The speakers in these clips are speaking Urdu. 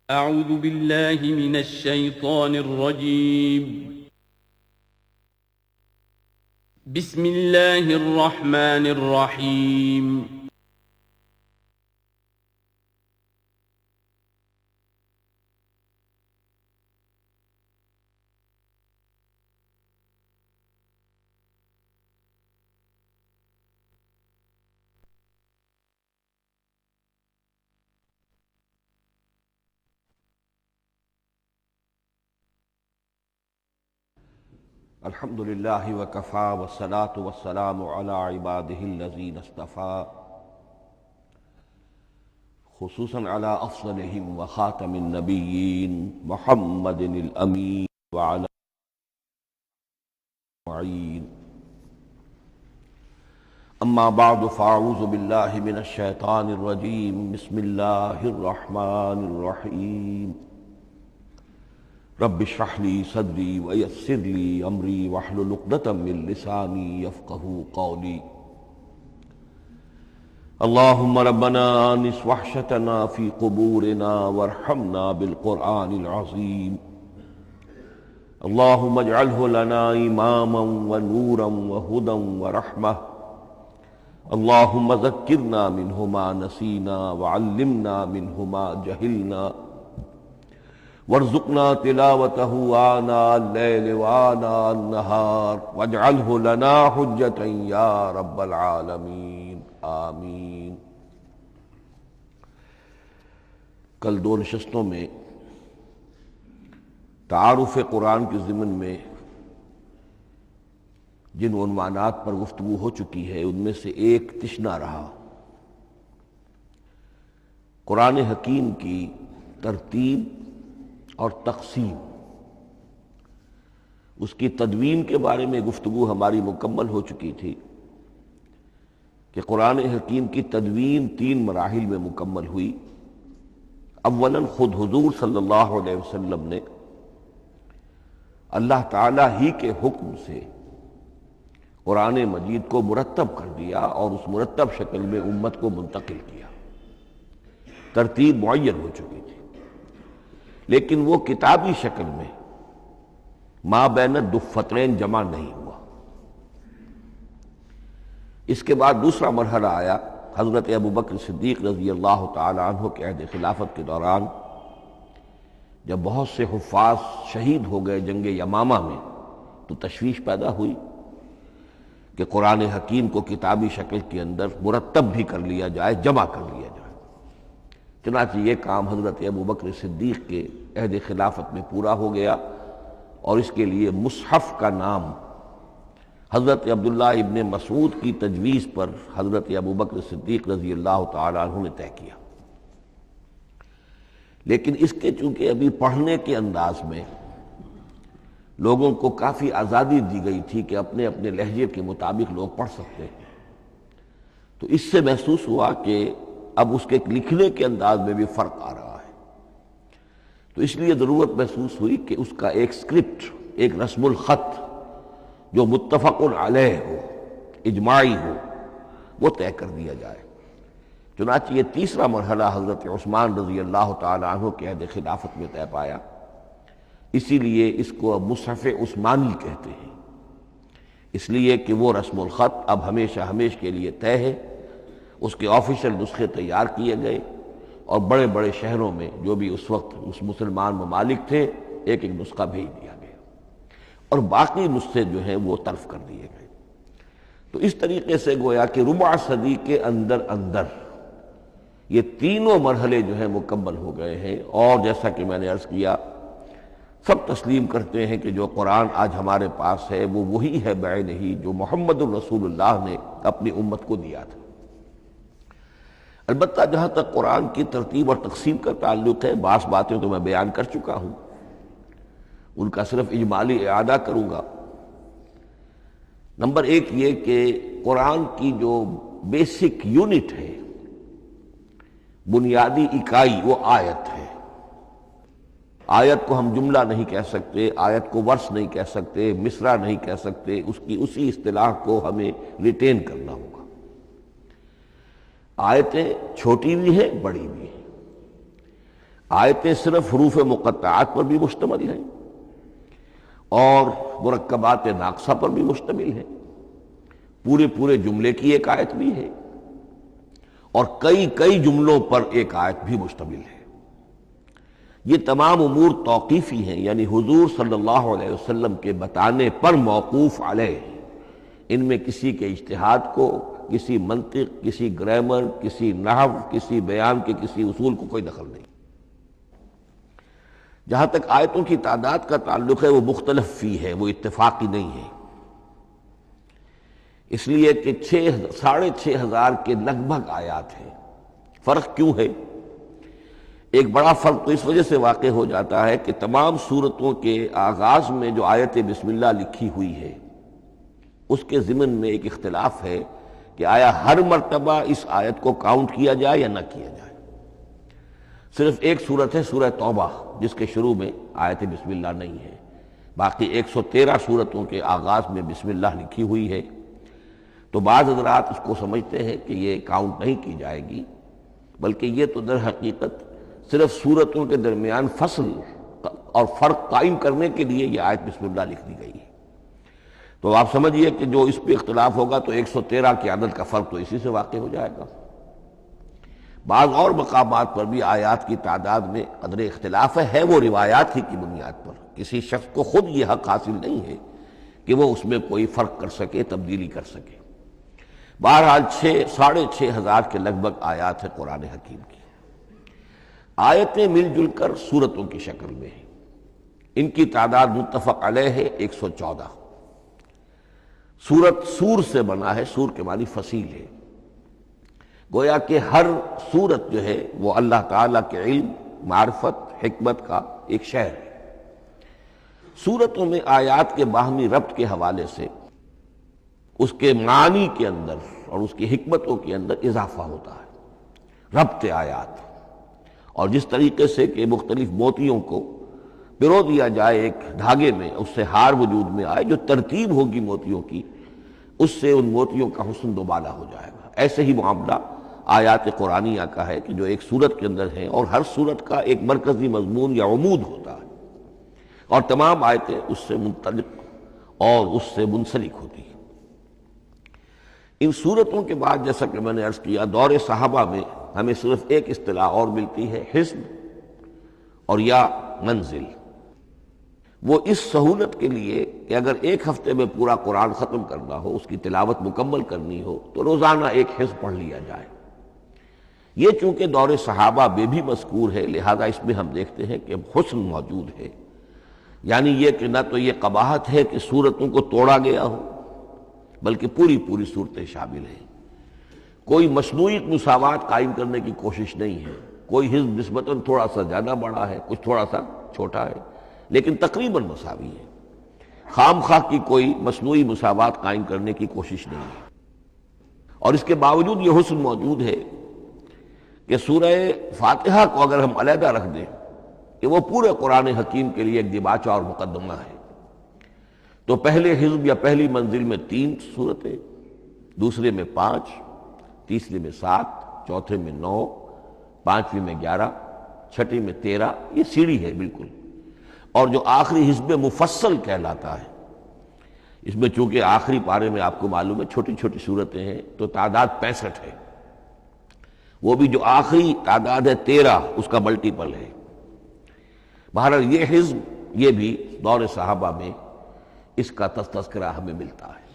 أعوذ بالله من الشيطان الرجيم. بسم الله الرحمن الرحيم. الحمد للہ وکفا والصلاة والسلام علی عبادہ الذین اصطفیٰ خصوصاً علی افضلہم وخاتم النبیین محمد الامین وعلی معین. اما بعد فاعوذ باللہ من الشیطان الرجیم. بسم اللہ الرحمن الرحیم. رب اشرح لي صدري ويسر لي امري واحلل عقدة من لساني يفقهوا قولي. اللهم ربنا آنس وحشتنا في قبورنا وارحمنا بالقرآن العظيم. اللهم اجعله لنا إماما ونورا وهدى ورحمة. اللهم ذكرنا منه ما نسينا وعلمنا منه ما جهلنا وارزقنا تلاوته آناء الليل وآناء النهار واجعله لنا حجة يا رب العالمين آمین. کل دو نشستوں میں تعارف قرآن کے ضمن میں جن عنوانات پر گفتگو ہو چکی ہے ان میں سے ایک تشنا رہا قرآن حکیم کی ترتیب اور تقسیم. اس کی تدوین کے بارے میں گفتگو ہماری مکمل ہو چکی تھی کہ قرآن حکیم کی تدوین 3 مراحل میں مکمل ہوئی. اولاً خود حضور صلی اللہ علیہ وسلم نے اللہ تعالیٰ ہی کے حکم سے قرآن مجید کو مرتب کر دیا اور اس مرتب شکل میں امت کو منتقل کیا. ترتیب معین ہو چکی تھی لیکن وہ کتابی شکل میں ما بین الدفترین جمع نہیں ہوا. اس کے بعد دوسرا مرحلہ آیا حضرت ابوبکر صدیق رضی اللہ تعالی عنہ کے عہد خلافت کے دوران، جب بہت سے حفاظ شہید ہو گئے جنگ یمامہ میں تو تشویش پیدا ہوئی کہ قرآن حکیم کو کتابی شکل کے اندر مرتب بھی کر لیا جائے، جمع کر لیا جائے. چنانچہ یہ کام حضرت ابوبکر صدیق کے عہد خلافت میں پورا ہو گیا اور اس کے لیے مصحف کا نام حضرت عبداللہ ابن مسعود کی تجویز پر حضرت ابوبکر صدیق رضی اللہ تعالی عنہ نے طے کیا. لیکن اس کے چونکہ ابھی پڑھنے کے انداز میں لوگوں کو کافی آزادی دی گئی تھی کہ اپنے اپنے لہجے کے مطابق لوگ پڑھ سکتے ہیں، تو اس سے محسوس ہوا کہ اب اس کے لکھنے کے انداز میں بھی فرق آ رہا ہے. تو اس لیے ضرورت محسوس ہوئی کہ اس کا ایک اسکرپٹ، ایک رسم الخط جو متفق علیہ ہو، اجماعی ہو، وہ طے کر دیا جائے. چنانچہ یہ تیسرا مرحلہ حضرت عثمان رضی اللہ تعالی عنہ کے عہد خلافت میں طے پایا. اسی لیے اس کو اب مصحف عثمانی کہتے ہیں، اس لیے کہ وہ رسم الخط اب ہمیشہ ہمیشہ کے لیے طے ہے. اس کے آفیشل نسخے تیار کیے گئے اور بڑے بڑے شہروں میں جو بھی اس وقت اس مسلمان ممالک تھے ایک ایک نسخہ بھیج دیا گیا اور باقی نسخے جو ہیں وہ طرف کر دیے گئے. تو اس طریقے سے گویا کہ ربع صدی کے اندر یہ تینوں مرحلے جو ہیں مکمل ہو گئے ہیں. اور جیسا کہ میں نے عرض کیا، سب تسلیم کرتے ہیں کہ جو قرآن آج ہمارے پاس ہے وہ وہی ہے بعینہ ہی جو محمد الرسول اللہ نے اپنی امت کو دیا تھا. البتہ جہاں تک قرآن کی ترتیب اور تقسیم کا تعلق ہے، بعض باتیں تو میں بیان کر چکا ہوں، ان کا صرف اجمالی اعادہ کروں گا. نمبر 1 یہ کہ قرآن کی جو بیسک یونٹ ہے، بنیادی اکائی، وہ آیت ہے. آیت کو ہم جملہ نہیں کہہ سکتے، آیت کو ورس نہیں کہہ سکتے، مصرع نہیں کہہ سکتے، اس کی اسی اصطلاح کو ہمیں ریٹین کرنا ہوگا. آیتیں چھوٹی بھی ہیں، بڑی بھی ہیں. آیتیں صرف حروف مقطعات پر بھی مشتمل ہیں اور مرکبات ناقصہ پر بھی مشتمل ہے، پورے جملے کی ایک آیت بھی ہے اور کئی جملوں پر ایک آیت بھی مشتمل ہے۔ یہ تمام امور توقیفی ہیں، یعنی حضور صلی اللہ علیہ وسلم کے بتانے پر موقوف علیہ، ان میں کسی کے اجتہاد کو، کسی منطق، کسی گرامر، کسی نحو، کسی بیان کے کسی اصول کو کوئی دخل نہیں۔ جہاں تک آیتوں کی تعداد کا تعلق ہے وہ مختلف فی ہے، وہ اتفاقی نہیں ہے، اس لیے کہ 6,500 کے لگ بھگ آیات ہیں۔ فرق کیوں ہے؟ ایک بڑا فرق تو اس وجہ سے واقع ہو جاتا ہے کہ تمام سورتوں کے آغاز میں جو آیت بسم اللہ لکھی ہوئی ہے اس کے ضمن میں ایک اختلاف ہے کہ آیا ہر مرتبہ اس آیت کو کاؤنٹ کیا جائے یا نہ کیا جائے۔ صرف ایک سورت ہے سورہ توبہ جس کے شروع میں آیت بسم اللہ نہیں ہے، باقی 113 سورتوں کے آغاز میں بسم اللہ لکھی ہوئی ہے، تو بعض حضرات اس کو سمجھتے ہیں کہ یہ کاؤنٹ نہیں کی جائے گی، بلکہ یہ تو در حقیقت صرف سورتوں کے درمیان فصل اور فرق قائم کرنے کے لیے یہ آیت بسم اللہ لکھ دی گئی ہے۔ تو آپ سمجھیے کہ جو اس پہ اختلاف ہوگا تو 113 کے عدد کا فرق تو اسی سے واقع ہو جائے گا۔ بعض اور مقامات پر بھی آیات کی تعداد میں قدر اختلاف ہے وہ روایات ہی کی بنیاد پر، کسی شخص کو خود یہ حق حاصل نہیں ہے کہ وہ اس میں کوئی فرق کر سکے، تبدیلی کر سکے۔ بہرحال 6,500 کے لگ بھگ آیات ہے قرآن حکیم کی۔ آیتیں مل جل کر سورتوں کی شکل میں ہیں، ان کی تعداد متفق علیہ ہے 114۔ سورت سور سے بنا ہے، سور کے معنی فصیل ہے، گویا کہ ہر سورت جو ہے وہ اللہ تعالیٰ کے علم، معرفت، حکمت کا ایک شہر ہے۔ سورتوں میں آیات کے باہمی ربط کے حوالے سے اس کے معنی کے اندر اور اس کی حکمتوں کے اندر اضافہ ہوتا ہے، ربط آیات، اور جس طریقے سے کہ مختلف موتیوں کو پرو دیا جائے ایک دھاگے میں، اس سے ہار وجود میں آئے، جو ترتیب ہوگی موتیوں کی اس سے ان موتیوں کا حسن دوبالا ہو جائے گا۔ ایسے ہی معاملہ آیات قرآنیہ کا ہے کہ جو ایک سورت کے اندر ہیں، اور ہر سورت کا ایک مرکزی مضمون یا عمود ہوتا ہے، اور تمام آیتیں اس سے منطلق اور اس سے منسلک ہوتی ہیں۔ ان سورتوں کے بعد جیسا کہ میں نے عرض کیا، دور صحابہ میں ہمیں صرف ایک اصطلاح اور ملتی ہے، حزب اور یا منزل۔ وہ اس سہولت کے لیے کہ اگر ایک ہفتے میں پورا قرآن ختم کرنا ہو، اس کی تلاوت مکمل کرنی ہو، تو روزانہ ایک حزب پڑھ لیا جائے۔ یہ چونکہ دور صحابہ میں بھی مذکور ہے، لہذا اس میں ہم دیکھتے ہیں کہ حسن موجود ہے، یعنی یہ کہ نہ تو یہ قباحت ہے کہ سورتوں کو توڑا گیا ہو، بلکہ پوری صورتیں شامل ہیں۔ کوئی مصنوعی مساوات قائم کرنے کی کوشش نہیں ہے، کوئی حزب نسبتاً تھوڑا سا زیادہ بڑا ہے، کچھ تھوڑا سا چھوٹا ہے، لیکن تقریباً مساوی ہے۔ خام خواہ کی کوئی مصنوعی مساوات قائم کرنے کی کوشش نہیں ہے، اور اس کے باوجود یہ حسن موجود ہے کہ سورہ فاتحہ کو اگر ہم علیحدہ رکھ دیں کہ وہ پورے قرآن حکیم کے لیے ایک دباچہ اور مقدمہ ہے، تو پہلے حزب یا پہلی منزل میں 3 سورتیں، دوسرے میں 5، تیسرے میں 7، چوتھے میں 9، پانچویں میں 11، چھٹی میں 13، یہ سیڑھی ہے بالکل۔ اور جو آخری حزب مفصل کہلاتا ہے، اس میں چونکہ آخری پارے میں آپ کو معلوم ہے چھوٹی صورتیں ہیں، تو تعداد 65 ہے، وہ بھی جو آخری تعداد ہے 13 اس کا ملٹیپل ہے۔ بہرحال یہ حزب، یہ بھی دور صحابہ میں اس کا تذکرہ ہمیں ملتا ہے۔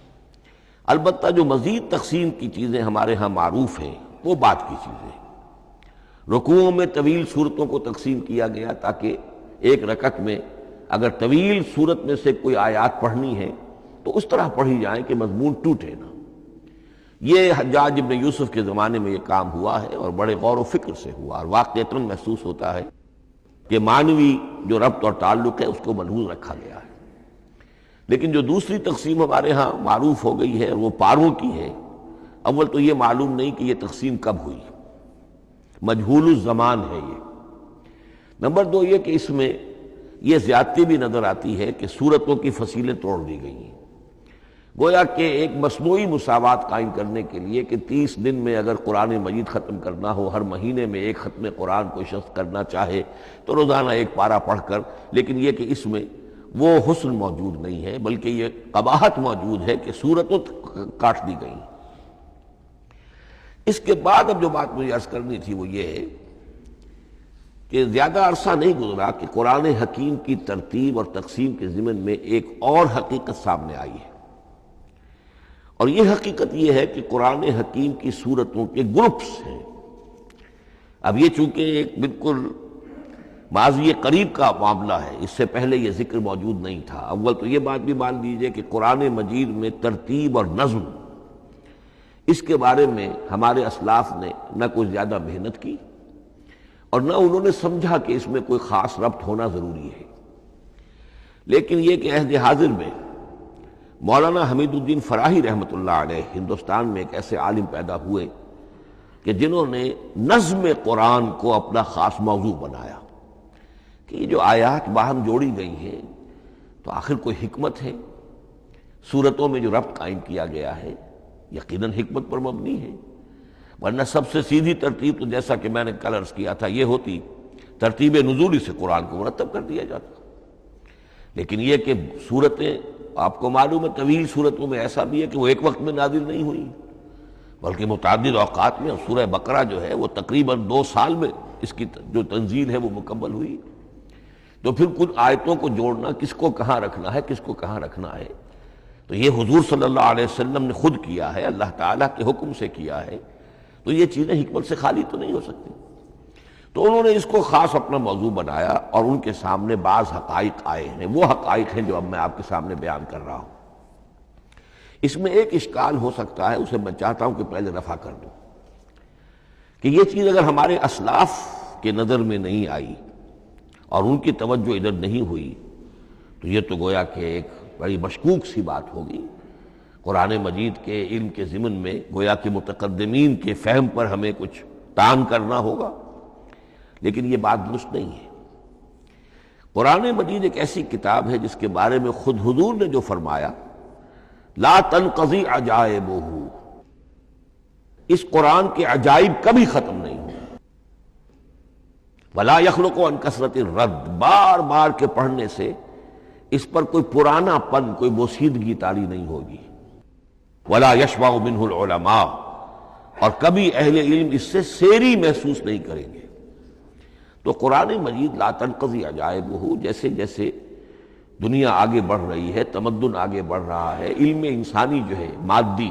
البتہ جو مزید تقسیم کی چیزیں ہمارے ہاں معروف ہیں وہ بات کی چیزیں۔ رکوعوں میں طویل صورتوں کو تقسیم کیا گیا تاکہ ایک رکعت میں اگر طویل صورت میں سے کوئی آیات پڑھنی ہے تو اس طرح پڑھی جائیں کہ مضمون ٹوٹے نہ۔ یہ حجاج ابن یوسف کے زمانے میں یہ کام ہوا ہے، اور بڑے غور و فکر سے ہوا، اور واقعتاً محسوس ہوتا ہے کہ معنوی جو ربط اور تعلق ہے اس کو ملحوظ رکھا گیا ہے۔ لیکن جو دوسری تقسیم ہمارے ہاں معروف ہو گئی ہے وہ پاروں کی ہے۔ اول تو یہ معلوم نہیں کہ یہ تقسیم کب ہوئی، مجہول الزمان ہے یہ۔ نمبر 2 یہ کہ اس میں یہ زیادتی بھی نظر آتی ہے کہ سورتوں کی فصیلیں توڑ دی گئی ہیں۔ گویا کہ ایک مصنوعی مساوات قائم کرنے کے لیے کہ 30 دن میں اگر قرآن مجید ختم کرنا ہو، ہر مہینے میں ایک ختم قرآن کوئی شخص کرنا چاہے تو روزانہ ایک پارہ پڑھ کر، لیکن یہ کہ اس میں وہ حسن موجود نہیں ہے، بلکہ یہ قباحت موجود ہے کہ صورتوں کاٹ دی گئی۔ اس کے بعد اب جو بات مجھے عرض کرنی تھی وہ یہ ہے کہ زیادہ عرصہ نہیں گزرا کہ قرآن حکیم کی ترتیب اور تقسیم کے ضمن میں ایک اور حقیقت سامنے آئی ہے، اور یہ حقیقت یہ ہے کہ قرآن حکیم کی سورتوں کے گروپس ہیں۔ اب یہ چونکہ ایک بالکل ماضی قریب کا معاملہ ہے، اس سے پہلے یہ ذکر موجود نہیں تھا۔ اول تو یہ بات بھی مان لیجئے کہ قرآن مجید میں ترتیب اور نظم، اس کے بارے میں ہمارے اسلاف نے نہ کوئی زیادہ محنت کی اور نہ انہوں نے سمجھا کہ اس میں کوئی خاص ربط ہونا ضروری ہے، لیکن یہ کہ عہد حاضر میں مولانا حمید الدین فراہی رحمۃ اللہ علیہ ہندوستان میں ایک ایسے عالم پیدا ہوئے کہ جنہوں نے نظم قرآن کو اپنا خاص موضوع بنایا کہ یہ جو آیات باہم جوڑی گئی ہیں تو آخر کوئی حکمت ہے، سورتوں میں جو ربط قائم کیا گیا ہے یقیناً حکمت پر مبنی ہے، ورنہ سب سے سیدھی ترتیب تو جیسا کہ میں نے کل عرض کیا تھا یہ ہوتی ترتیب نزولی سے قرآن کو مرتب کر دیا جاتا۔ لیکن یہ کہ سورتیں آپ کو معلوم ہے طویل سورتوں میں ایسا بھی ہے کہ وہ ایک وقت میں نازل نہیں ہوئی بلکہ متعدد اوقات میں، اور سورہ بقرہ جو ہے وہ تقریباً 2 سال میں اس کی جو تنزیل ہے وہ مکمل ہوئی۔ تو پھر کچھ آیتوں کو جوڑنا، کس کو کہاں رکھنا ہے، کس کو کہاں رکھنا ہے، تو یہ حضور صلی اللہ علیہ وسلم نے خود کیا ہے، اللہ تعالیٰ کے حکم سے کیا ہے، تو یہ چیزیں حکمت سے خالی تو نہیں ہو سکتی۔ تو انہوں نے اس کو خاص اپنا موضوع بنایا اور ان کے سامنے بعض حقائق آئے ہیں، وہ حقائق ہیں جو اب میں آپ کے سامنے بیان کر رہا ہوں۔ اس میں ایک اشکال ہو سکتا ہے، اسے میں چاہتا ہوں کہ پہلے رفع کر دوں کہ یہ چیز اگر ہمارے اسلاف کے نظر میں نہیں آئی اور ان کی توجہ ادھر نہیں ہوئی تو یہ تو گویا کہ ایک بڑی مشکوک سی بات ہوگی۔ قرآن مجید کے علم کے ضمن میں گویا کہ متقدمین کے فہم پر ہمیں کچھ تان کرنا ہوگا، لیکن یہ بات درست نہیں ہے۔ قرآن مجید ایک ایسی کتاب ہے جس کے بارے میں خود حضور نے جو فرمایا لا تنقضی عجائبہ، اس قرآن کے عجائب کبھی ختم نہیں ہوں، ولا یخلق عن کثرت الرد، بار بار کے پڑھنے سے اس پر کوئی پرانا پن، کوئی بوسیدگی طاری نہیں ہوگی، ولا یشبع منہ العلماء، اور کبھی اہل علم اس سے سیری محسوس نہیں کریں گے۔ تو قرآن مجید لا تنقضی عجائبہ، جیسے جیسے دنیا آگے بڑھ رہی ہے، تمدن آگے بڑھ رہا ہے، علم انسانی جو ہے مادی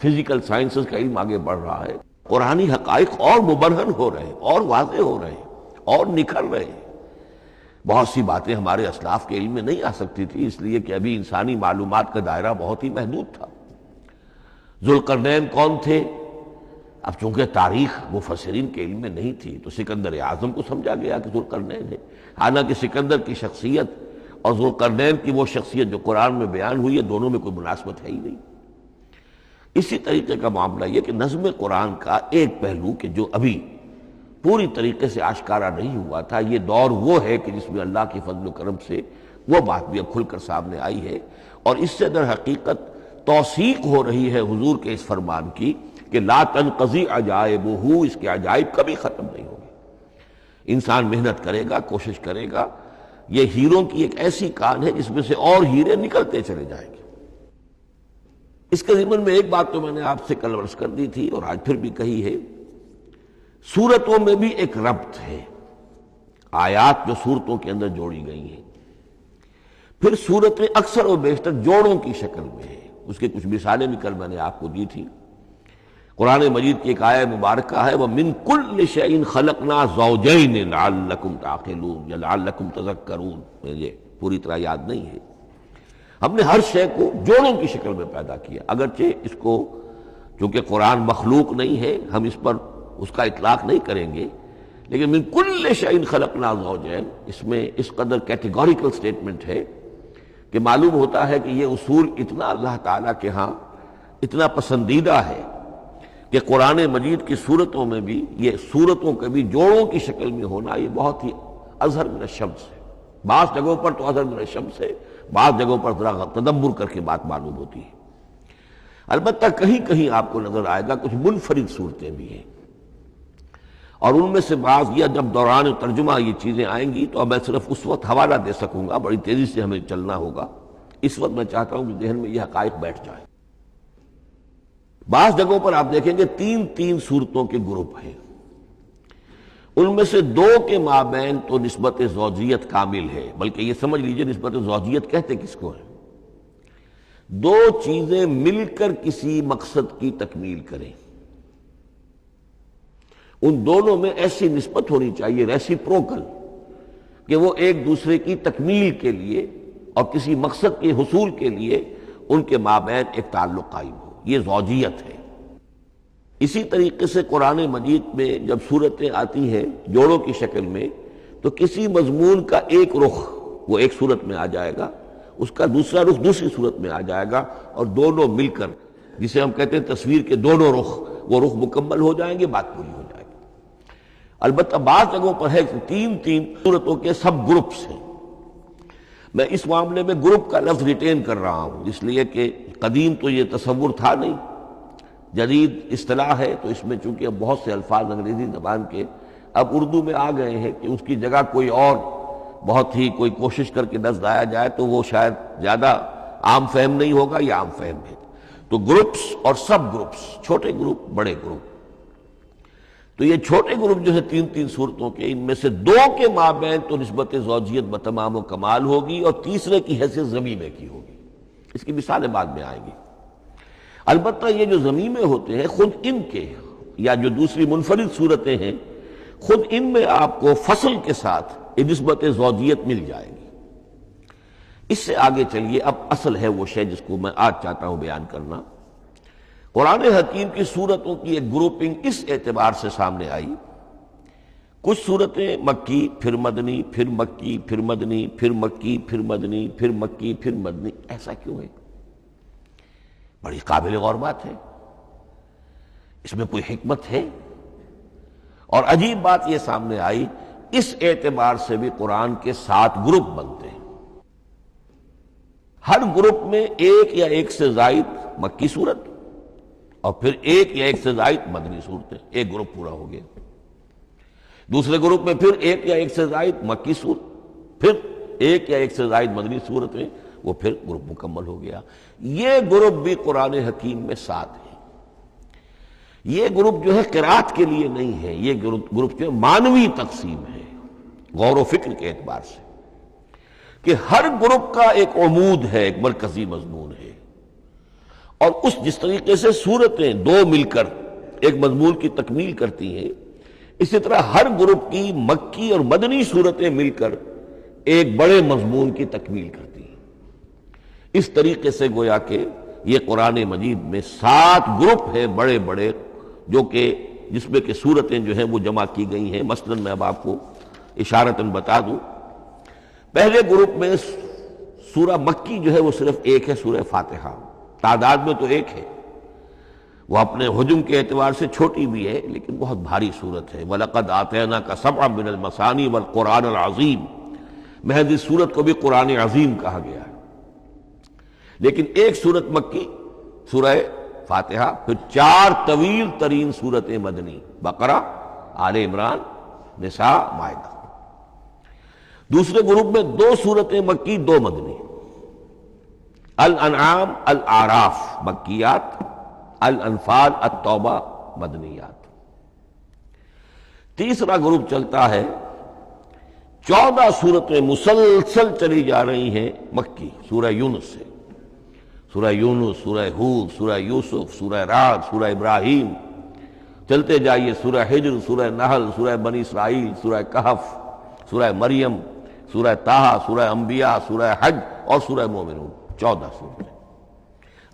فزیکل سائنسز کا علم آگے بڑھ رہا ہے، قرآنی حقائق اور مبرہن ہو رہے ہیں، اور واضح ہو رہے ہیں، اور نکھر رہے ہیں۔ بہت سی باتیں ہمارے اسلاف کے علم میں نہیں آ سکتی تھی، اس لیے کہ ابھی انسانی معلومات کا دائرہ بہت ہی محدود تھا۔ ذوالقرنین کون تھے؟ اب چونکہ تاریخ مفسرین کے علم میں نہیں تھی تو سکندر اعظم کو سمجھا گیا کہ ذوالقرنین ہے، حالانکہ سکندر کی شخصیت اور ذوالقرنین کی وہ شخصیت جو قرآن میں بیان ہوئی ہے دونوں میں کوئی مناسبت ہے ہی نہیں۔ اسی طریقے کا معاملہ یہ کہ نظم قرآن کا ایک پہلو کہ جو ابھی پوری طریقے سے آشکارا نہیں ہوا تھا، یہ دور وہ ہے کہ جس میں اللہ کی فضل و کرم سے وہ بات بھی اب کھل کر سامنے آئی ہے، اور اس سے در حقیقت توثیق ہو رہی ہے حضور کے اس فرمان کی کہ لا تنقضی عجائبہ، اس کے عجائب کبھی ختم نہیں ہوں گے۔ انسان محنت کرے گا، کوشش کرے گا، یہ ہیروں کی ایک ایسی کان ہے جس میں سے اور ہیرے نکلتے چلے جائیں گے۔ اس کے ضمن میں ایک بات تو میں نے آپ سے کل عرض کر دی تھی اور آج پھر بھی کہی ہے، سورتوں میں بھی ایک ربط ہے، آیات جو سورتوں کے اندر جوڑی گئی ہیں، پھر سورتیں اکثر و بیشتر جوڑوں کی شکل میں ہیں۔ اس کے کچھ مثالیں بھی کل میں نے آپ کو دی تھی۔ قرآن مجید کی ایک آیہ مبارکہ ہے وَمِن كُلِّ شَيْءٍ خَلَقْنَا زَوْجَيْنِ لَعَلَّكُمْ تَعْقِلُونَ یا لَعَلَّكُمْ تَذَكَّرُونَ، مجھے پوری طرح یاد نہیں ہے۔ ہم نے ہر شے کو جوڑوں کی شکل میں پیدا کیا، اگرچہ اس کو چونکہ قرآن مخلوق نہیں ہے ہم اس پر اس کا اطلاق نہیں کریں گے، لیکن من کل شیء خلقنا زوجین، اس میں اس قدر کیٹیگوریکل سٹیٹمنٹ ہے کہ معلوم ہوتا ہے کہ یہ اصول اتنا اللہ تعالیٰ کے ہاں اتنا پسندیدہ ہے کہ قرآن مجید کی صورتوں میں بھی یہ صورتوں کے بھی جوڑوں کی شکل میں ہونا یہ بہت ہی اظہر من الشمس ہے۔ بعض جگہوں پر تو اظہر من الشمس ہے، بعض جگہوں پر ذرا تدبر کر کے بات معلوم ہوتی ہے۔ البتہ کہیں کہیں آپ کو نظر آئے گا کچھ منفرد صورتیں بھی ہیں، اور ان میں سے بعض یا جب دوران ترجمہ یہ چیزیں آئیں گی تو اب میں صرف اس وقت حوالہ دے سکوں گا، بڑی تیزی سے ہمیں چلنا ہوگا، اس وقت میں چاہتا ہوں کہ ذہن میں یہ حقائق بیٹھ جائیں۔ بعض جگہوں پر آپ دیکھیں گے تین تین صورتوں کے گروپ ہیں، ان میں سے دو کے مابین تو نسبت زوجیت کامل ہے، بلکہ یہ سمجھ لیجئے نسبت زوجیت کہتے کس کو ہے؟ دو چیزیں مل کر کسی مقصد کی تکمیل کریں، ان دونوں میں ایسی نسبت ہونی چاہیے ریسیپروکل کہ وہ ایک دوسرے کی تکمیل کے لیے اور کسی مقصد کے حصول کے لیے ان کے مابین ایک تعلق قائم ہو، یہ زوجیت ہے۔ اسی طریقے سے قرآن مجید میں جب صورتیں آتی ہیں جوڑوں کی شکل میں تو کسی مضمون کا ایک رخ وہ ایک صورت میں آ جائے گا، اس کا دوسرا رخ دوسری صورت میں آ جائے گا، اور دونوں مل کر جسے ہم کہتے ہیں تصویر کے دونوں رخ، وہ رخ مکمل ہو جائیں گے، بات پوری ہو جائے گی۔ البتہ بعض جگہوں پر ہے تین تین صورتوں کے سب گروپس ہیں۔ میں اس معاملے میں گروپ کا لفظ ریٹین کر رہا ہوں اس لیے کہ قدیم تو یہ تصور تھا نہیں، جدید اصطلاح ہے، تو اس میں چونکہ اب بہت سے الفاظ انگریزی زبان کے اب اردو میں آ گئے ہیں کہ اس کی جگہ کوئی اور بہت ہی کوئی کوشش کر کے لفظ لایا جائے تو وہ شاید زیادہ عام فہم نہیں ہوگا، یا عام فہم ہے۔ تو گروپس اور سب گروپس، چھوٹے گروپ بڑے گروپ، تو یہ چھوٹے گروپ جو ہے تین تین صورتوں کے، ان میں سے دو کے مابین تو نسبت زوجیت بتمام و کمال ہوگی، اور تیسرے کی حیثیت ضمیمے کی ہوگی۔ اس کی مثالیں بعد میں آئیں گی۔ البتہ یہ جو ضمیمے ہوتے ہیں خود ان کے، یا جو دوسری منفرد صورتیں ہیں، خود ان میں آپ کو فصل کے ساتھ نسبت زوجیت مل جائے گی۔ اس سے آگے چلیے، اب اصل ہے وہ شے جس کو میں آج چاہتا ہوں بیان کرنا۔ قرآن حکیم کی صورتوں کی ایک گروپنگ اس اعتبار سے سامنے آئی، کچھ صورتیں مکی پھر مدنی، پھر مکی پھر مدنی، پھر مکی پھر مدنی، پھر مکی پھر مدنی۔ ایسا کیوں ہے؟ بڑی قابل غور بات ہے، اس میں کوئی حکمت ہے؟ اور عجیب بات یہ سامنے آئی، اس اعتبار سے بھی قرآن کے 7 گروپ بنتے ہیں، ہر گروپ میں ایک یا ایک سے زائد مکی صورت اور پھر ایک یا ایک سے زائد مدنی صورتیں، ایک گروپ پورا ہو گیا۔ دوسرے گروپ میں پھر ایک یا ایک سے زائد مکی صورت، پھر ایک یا ایک سے زائد مدنی صورتیں، وہ پھر گروپ مکمل ہو گیا۔ یہ گروپ بھی قرآن حکیم میں 7 ہیں۔ یہ گروپ جو ہے قرات کے لیے نہیں ہے، یہ گروپ جو ہے معنوی تقسیم ہے، غور و فکر کے اعتبار سے، کہ ہر گروپ کا ایک عمود ہے، ایک مرکزی مضمون ہے، اور جس طریقے سے صورتیں دو مل کر ایک مضمون کی تکمیل کرتی ہیں، اسی طرح ہر گروپ کی مکی اور مدنی صورتیں مل کر ایک بڑے مضمون کی تکمیل کرتی ہیں۔ اس طریقے سے گویا کہ یہ قرآن مجید میں 7 گروپ ہیں بڑے بڑے، جو کہ جس میں کہ صورتیں جو ہیں وہ جمع کی گئی ہیں۔ مثلا میں اب آپ کو اشارتاً بتا دوں، پہلے گروپ میں سورہ مکی جو ہے وہ صرف ایک ہے، سورہ فاتحہ، تعداد میں تو ایک ہے، وہ اپنے حجم کے اعتبار سے چھوٹی بھی ہے لیکن بہت بھاری صورت ہے۔ وَلَقَدْ آتَيْنَاكَ سَبْعًا مِنَ الْمَثَانِي وَالْقُرْآنَ الْعَظِيمِ، محض اس صورت کو بھی قرآن عظیم کہا گیا ہے۔ لیکن ایک صورت مکی سورہ فاتحہ، پھر 4 طویل ترین صورتیں مدنی، بقرہ، آل عمران، نساء، مائدہ۔ دوسرے گروپ میں 2 صورتیں مکی، 2 مدنی، الانعام، الاعراف مکیات، الانفال، التوبہ مدنیات۔ تیسرا گروپ چلتا ہے، 14 صورتیں مسلسل چلی جا رہی ہیں مکی، سورہ یونس سے، سورہ یونس، سورہ ہود، سورہ یوسف، سورہ رعد، سورہ ابراہیم، چلتے جائیے، سورہ حجر، سورہ نحل، سورہ بنی اسرائیل، سورہ کہف، سورہ مریم، سورہ طٰہٰ، سورہ انبیاء، سورہ حج اور سورہ مومنون، 14 صورتیں۔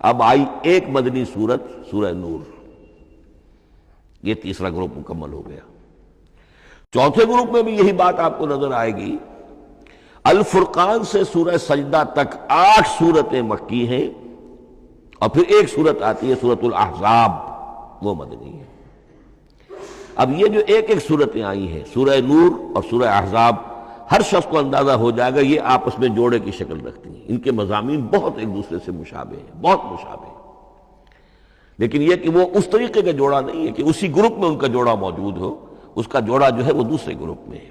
اب آئی ایک مدنی صورت، سورہ نور۔ یہ تیسرا گروپ مکمل ہو گیا۔ چوتھے گروپ میں بھی یہی بات آپ کو نظر آئے گی۔ الفرقان سے سورہ سجدہ تک 8 صورتیں مکی ہیں، اور پھر ایک صورت آتی ہے سورۃ الاحزاب، وہ مدنی ہے۔ اب یہ جو ایک ایک صورتیں آئی ہیں، سورہ نور اور سورہ احزاب، ہر شخص کو اندازہ ہو جائے گا یہ آپس میں جوڑے کی شکل رکھتی ہیں، ان کے مضامین بہت ایک دوسرے سے مشابہ ہیں، بہت مشابہ ہیں۔ لیکن یہ کہ وہ اس طریقے کا جوڑا نہیں ہے کہ اسی گروپ میں ان کا جوڑا موجود ہو، اس کا جوڑا جو ہے وہ دوسرے گروپ میں ہے۔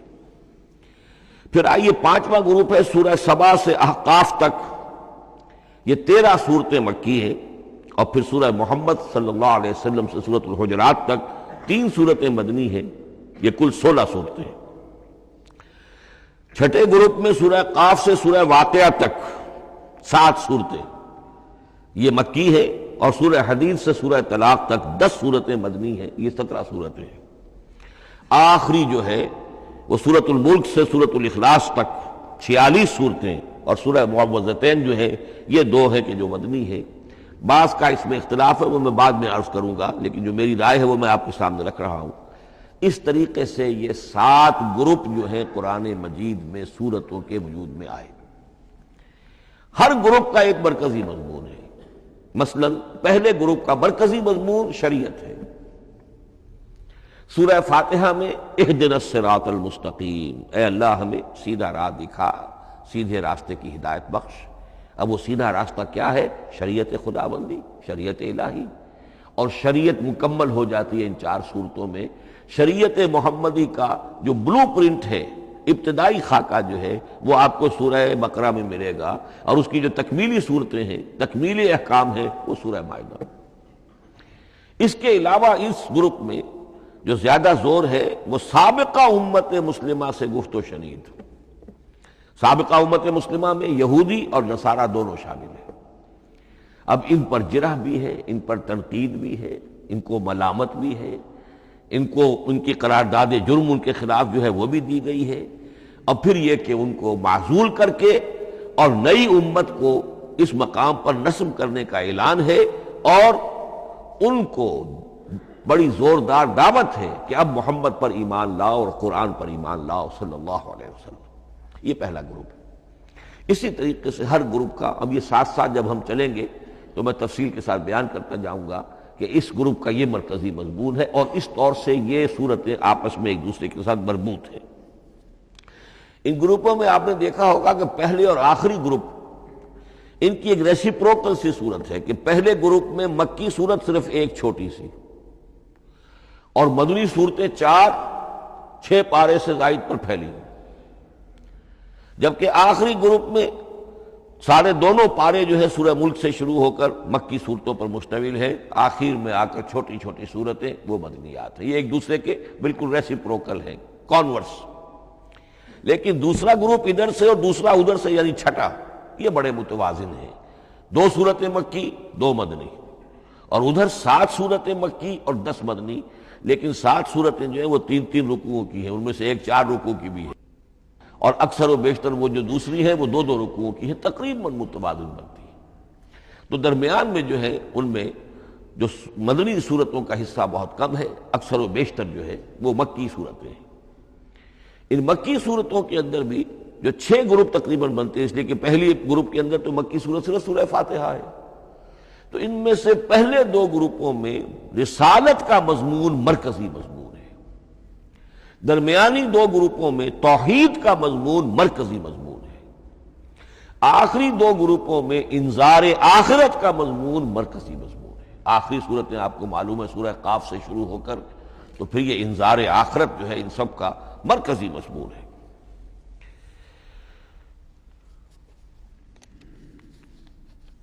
پھر آئیے پانچواں گروپ ہے سورہ سبا سے احقاف تک، یہ 13 صورتیں مکی ہیں، اور پھر سورہ محمد صلی اللہ علیہ وسلم سے سورۃ الحجرات تک 3 صورتیں مدنی ہیں، یہ کل 16 صورتیں ہیں۔ چھٹے گروپ میں سورہ قاف سے سورہ واقعہ تک 7 صورتیں یہ مکی ہے، اور سورہ حدید سے سورہ طلاق تک 10 صورتیں مدنی ہیں، یہ 17 صورتیں ہیں۔ آخری جو ہے وہ سورۃ الملک سے سورۃ الاخلاص تک 46 صورتیں، اور سورہ معوذتین جو ہے یہ 2 ہے کہ جو مدنی ہے۔ بعض کا اس میں اختلاف ہے، وہ میں بعد میں عرض کروں گا، لیکن جو میری رائے ہے وہ میں آپ کے سامنے رکھ رہا ہوں۔ اس طریقے سے یہ 7 گروپ جو ہیں قرآن مجید میں سورتوں کے وجود میں آئے۔ ہر گروپ کا ایک مرکزی مضمون ہے۔ مثلا پہلے گروپ کا مرکزی مضمون شریعت ہے۔ سورہ فاتحہ میں اہدنا الصراط المستقیم، اے اللہ ہمیں سیدھا راہ دکھا، سیدھے راستے کی ہدایت بخش۔ اب وہ سیدھا راستہ کیا ہے؟ شریعت خداوندی، شریعت الہی، اور شریعت مکمل ہو جاتی ہے ان 4 صورتوں میں۔ شریعت محمدی کا جو بلو پرنٹ ہے، ابتدائی خاکہ جو ہے وہ آپ کو سورہ بقرہ میں ملے گا، اور اس کی جو تکمیلی صورتیں ہیں، تکمیلی احکام ہیں، وہ سورہ مائدہ۔ اس کے علاوہ اس گروپ میں جو زیادہ زور ہے وہ سابقہ امت مسلمہ سے گفت و شنید۔ سابقہ امت مسلمہ میں یہودی اور نصارہ دونوں شامل ہیں۔ اب ان پر جرح بھی ہے، ان پر تنقید بھی ہے، ان کو ملامت بھی ہے، ان کو ان کی قرارداد جرم ان کے خلاف جو ہے وہ بھی دی گئی ہے، اور پھر یہ کہ ان کو معزول کر کے اور نئی امت کو اس مقام پر نصب کرنے کا اعلان ہے، اور ان کو بڑی زوردار دعوت ہے کہ اب محمد پر ایمان لاؤ اور قرآن پر ایمان لاؤ صلی اللہ علیہ وسلم۔ یہ پہلا گروپ ہے۔ اسی طریقے سے ہر گروپ کا، اب یہ ساتھ ساتھ جب ہم چلیں گے تو میں تفصیل کے ساتھ بیان کرتا جاؤں گا کہ اس گروپ کا یہ مرکزی مضمون ہے، اور اس طور سے یہ صورتیں آپس میں ایک دوسرے کے ساتھ مربوط ہیں۔ ان گروپوں میں آپ نے دیکھا ہوگا کہ پہلے اور آخری گروپ ان کی ایک ریسیپروکل سی صورت ہے کہ پہلے گروپ میں مکی صورت صرف ایک چھوٹی سی، اور مدنی صورتیں 4-6 پارے سے زائد پر پھیلی ہیں، جبکہ آخری گروپ میں سارے دونوں پارے جو ہے سورہ ملک سے شروع ہو کر مکی صورتوں پر مشتمل ہے، آخر میں آ کر چھوٹی چھوٹی صورتیں وہ مدنیات ہیں۔ یہ ایک دوسرے کے بالکل ریسیپروکل ہیں، کانورس۔ لیکن دوسرا گروپ ادھر سے اور دوسرا ادھر سے، یعنی چھٹا، یہ بڑے متوازن ہیں۔ 2 صورتیں مکی، 2 مدنی، اور ادھر 7 صورتیں مکی اور 10 مدنی، لیکن 7 صورتیں جو ہیں وہ 3 رکوعوں کی ہیں، ان میں سے ایک 4 رکوع کی بھی ہے، اور اکثر و بیشتر وہ جو دوسری ہے وہ 2 رکوعوں کی ہے، تقریباً متوازن بنتی ہے۔ تو درمیان میں جو ہے ان میں جو مدنی صورتوں کا حصہ بہت کم ہے، اکثر و بیشتر جو ہے وہ مکی صورتیں ہیں۔ ان مکی صورتوں کے اندر بھی جو 6 گروپ تقریباً بنتے ہیں، اس لیے کہ پہلی گروپ کے اندر تو مکی صورت صرف سورہ فاتحہ ہے، تو ان میں سے پہلے 2 گروپوں میں رسالت کا مضمون مرکزی مضمون ہے، درمیانی 2 گروپوں میں توحید کا مضمون مرکزی مضمون ہے، آخری 2 گروپوں میں انذار آخرت کا مضمون مرکزی مضمون ہے۔ آخری صورتیں آپ کو معلوم ہے سورہ قاف سے شروع ہو کر، تو پھر یہ انذار آخرت جو ہے ان سب کا مرکزی مضمون ہے۔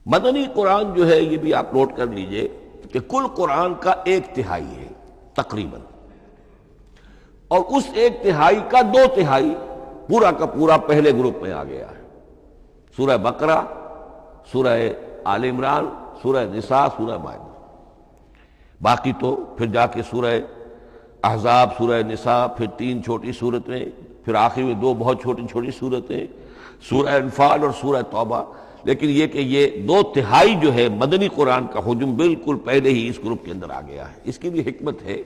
مدنی قرآن جو ہے یہ بھی آپ نوٹ کر لیجئے کہ کل قرآن کا 1/3 ہے تقریباً، اور اس 1/3 کا 2/3 پورا کا پورا پہلے گروپ میں آ گیا ہے۔ سورہ بقرہ، سورہ آل عمران، سورہ نساء، سورہ مائدہ۔ باقی تو پھر جا کے سورہ احزاب، سورہ نساء، پھر 3 چھوٹی صورتیں، پھر آخر میں 2 بہت چھوٹی چھوٹی صورتیں، سورہ انفال اور سورہ توبہ۔ لیکن یہ کہ یہ 2/3 جو ہے مدنی قرآن کا حجم بالکل پہلے ہی اس گروپ کے اندر آ گیا ہے۔ اس کی بھی حکمت ہے،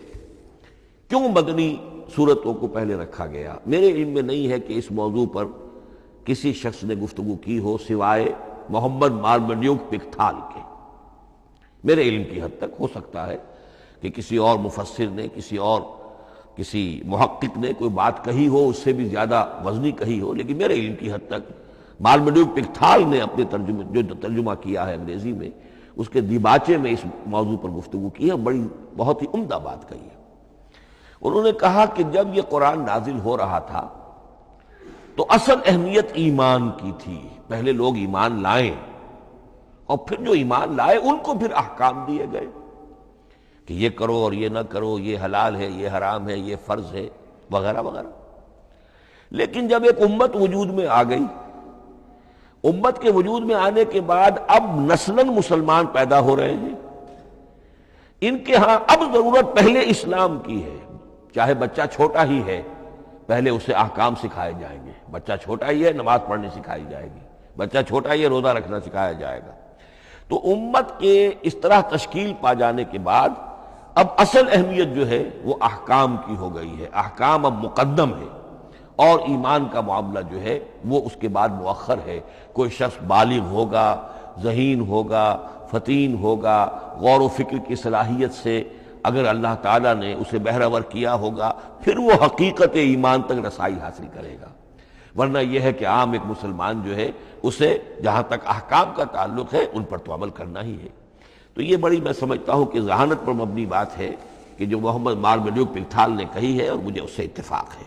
کیوں مدنی صورتوں کو پہلے رکھا گیا؟ میرے علم میں نہیں ہے کہ اس موضوع پر کسی شخص نے گفتگو کی ہو سوائے محمد مارمڈیوک پکتھال کے۔ میرے علم کی حد تک ہو سکتا ہے کہ کسی اور مفسر نے، کسی محقق نے کوئی بات کہی ہو، اس سے بھی زیادہ وزنی کہی ہو، لیکن میرے علم کی حد تک مارمڈیوک پکتھال نے اپنے جو ترجمہ کیا ہے انگریزی میں، اس کے دیباچے میں اس موضوع پر گفتگو کی ہے، بہت ہی عمدہ بات کہی ہے۔ انہوں نے کہا کہ جب یہ قرآن نازل ہو رہا تھا تو اصل اہمیت ایمان کی تھی، پہلے لوگ ایمان لائیں اور پھر جو ایمان لائے ان کو پھر احکام دیے گئے کہ یہ کرو اور یہ نہ کرو، یہ حلال ہے، یہ حرام ہے، یہ فرض ہے، وغیرہ وغیرہ۔ لیکن جب ایک امت وجود میں آ گئی، امت کے وجود میں آنے کے بعد اب نسلاً مسلمان پیدا ہو رہے ہیں، ان کے ہاں اب ضرورت پہلے اسلام کی ہے، چاہے بچہ چھوٹا ہی ہے پہلے اسے احکام سکھائے جائیں گے، بچہ چھوٹا ہی ہے نماز پڑھنی سکھائی جائے گی، بچہ چھوٹا ہی ہے روزہ رکھنا سکھایا جائے گا۔ تو امت کے اس طرح تشکیل پا جانے کے بعد اب اصل اہمیت جو ہے وہ احکام کی ہو گئی ہے، احکام اب مقدم ہے، اور ایمان کا معاملہ جو ہے وہ اس کے بعد مؤخر ہے۔ کوئی شخص بالغ ہوگا، ذہین ہوگا، فطین ہوگا، غور و فکر کی صلاحیت سے اگر اللہ تعالیٰ نے اسے بہرور کیا ہوگا پھر وہ حقیقت ایمان تک رسائی حاصل کرے گا، ورنہ یہ ہے کہ عام ایک مسلمان جو ہے اسے جہاں تک احکام کا تعلق ہے ان پر تو عمل کرنا ہی ہے۔ تو یہ بڑی میں سمجھتا ہوں کہ ذہانت پر مبنی بات ہے کہ جو محمد مارملیوک پلتھال نے کہی ہے، اور مجھے اس سے اتفاق ہے۔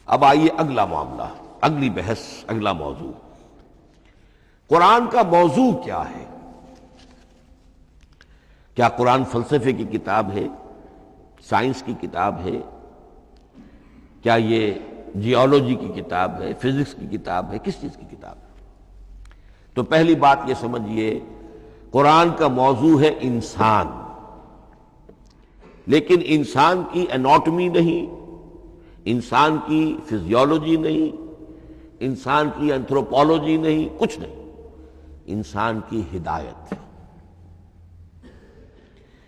اب آئیے اگلا معاملہ، اگلی بحث، اگلا موضوع، قرآن کا موضوع کیا ہے؟ کیا قرآن فلسفے کی کتاب ہے، سائنس کی کتاب ہے، کیا یہ جیولوجی کی کتاب ہے، فزکس کی کتاب ہے، کس چیز کی کتاب ہے؟ تو پہلی بات یہ سمجھیے، قرآن کا موضوع ہے انسان، لیکن انسان کی اناٹمی نہیں، انسان کی فزیولوجی نہیں، انسان کی انتھروپولوجی نہیں، کچھ نہیں، انسان کی ہدایت۔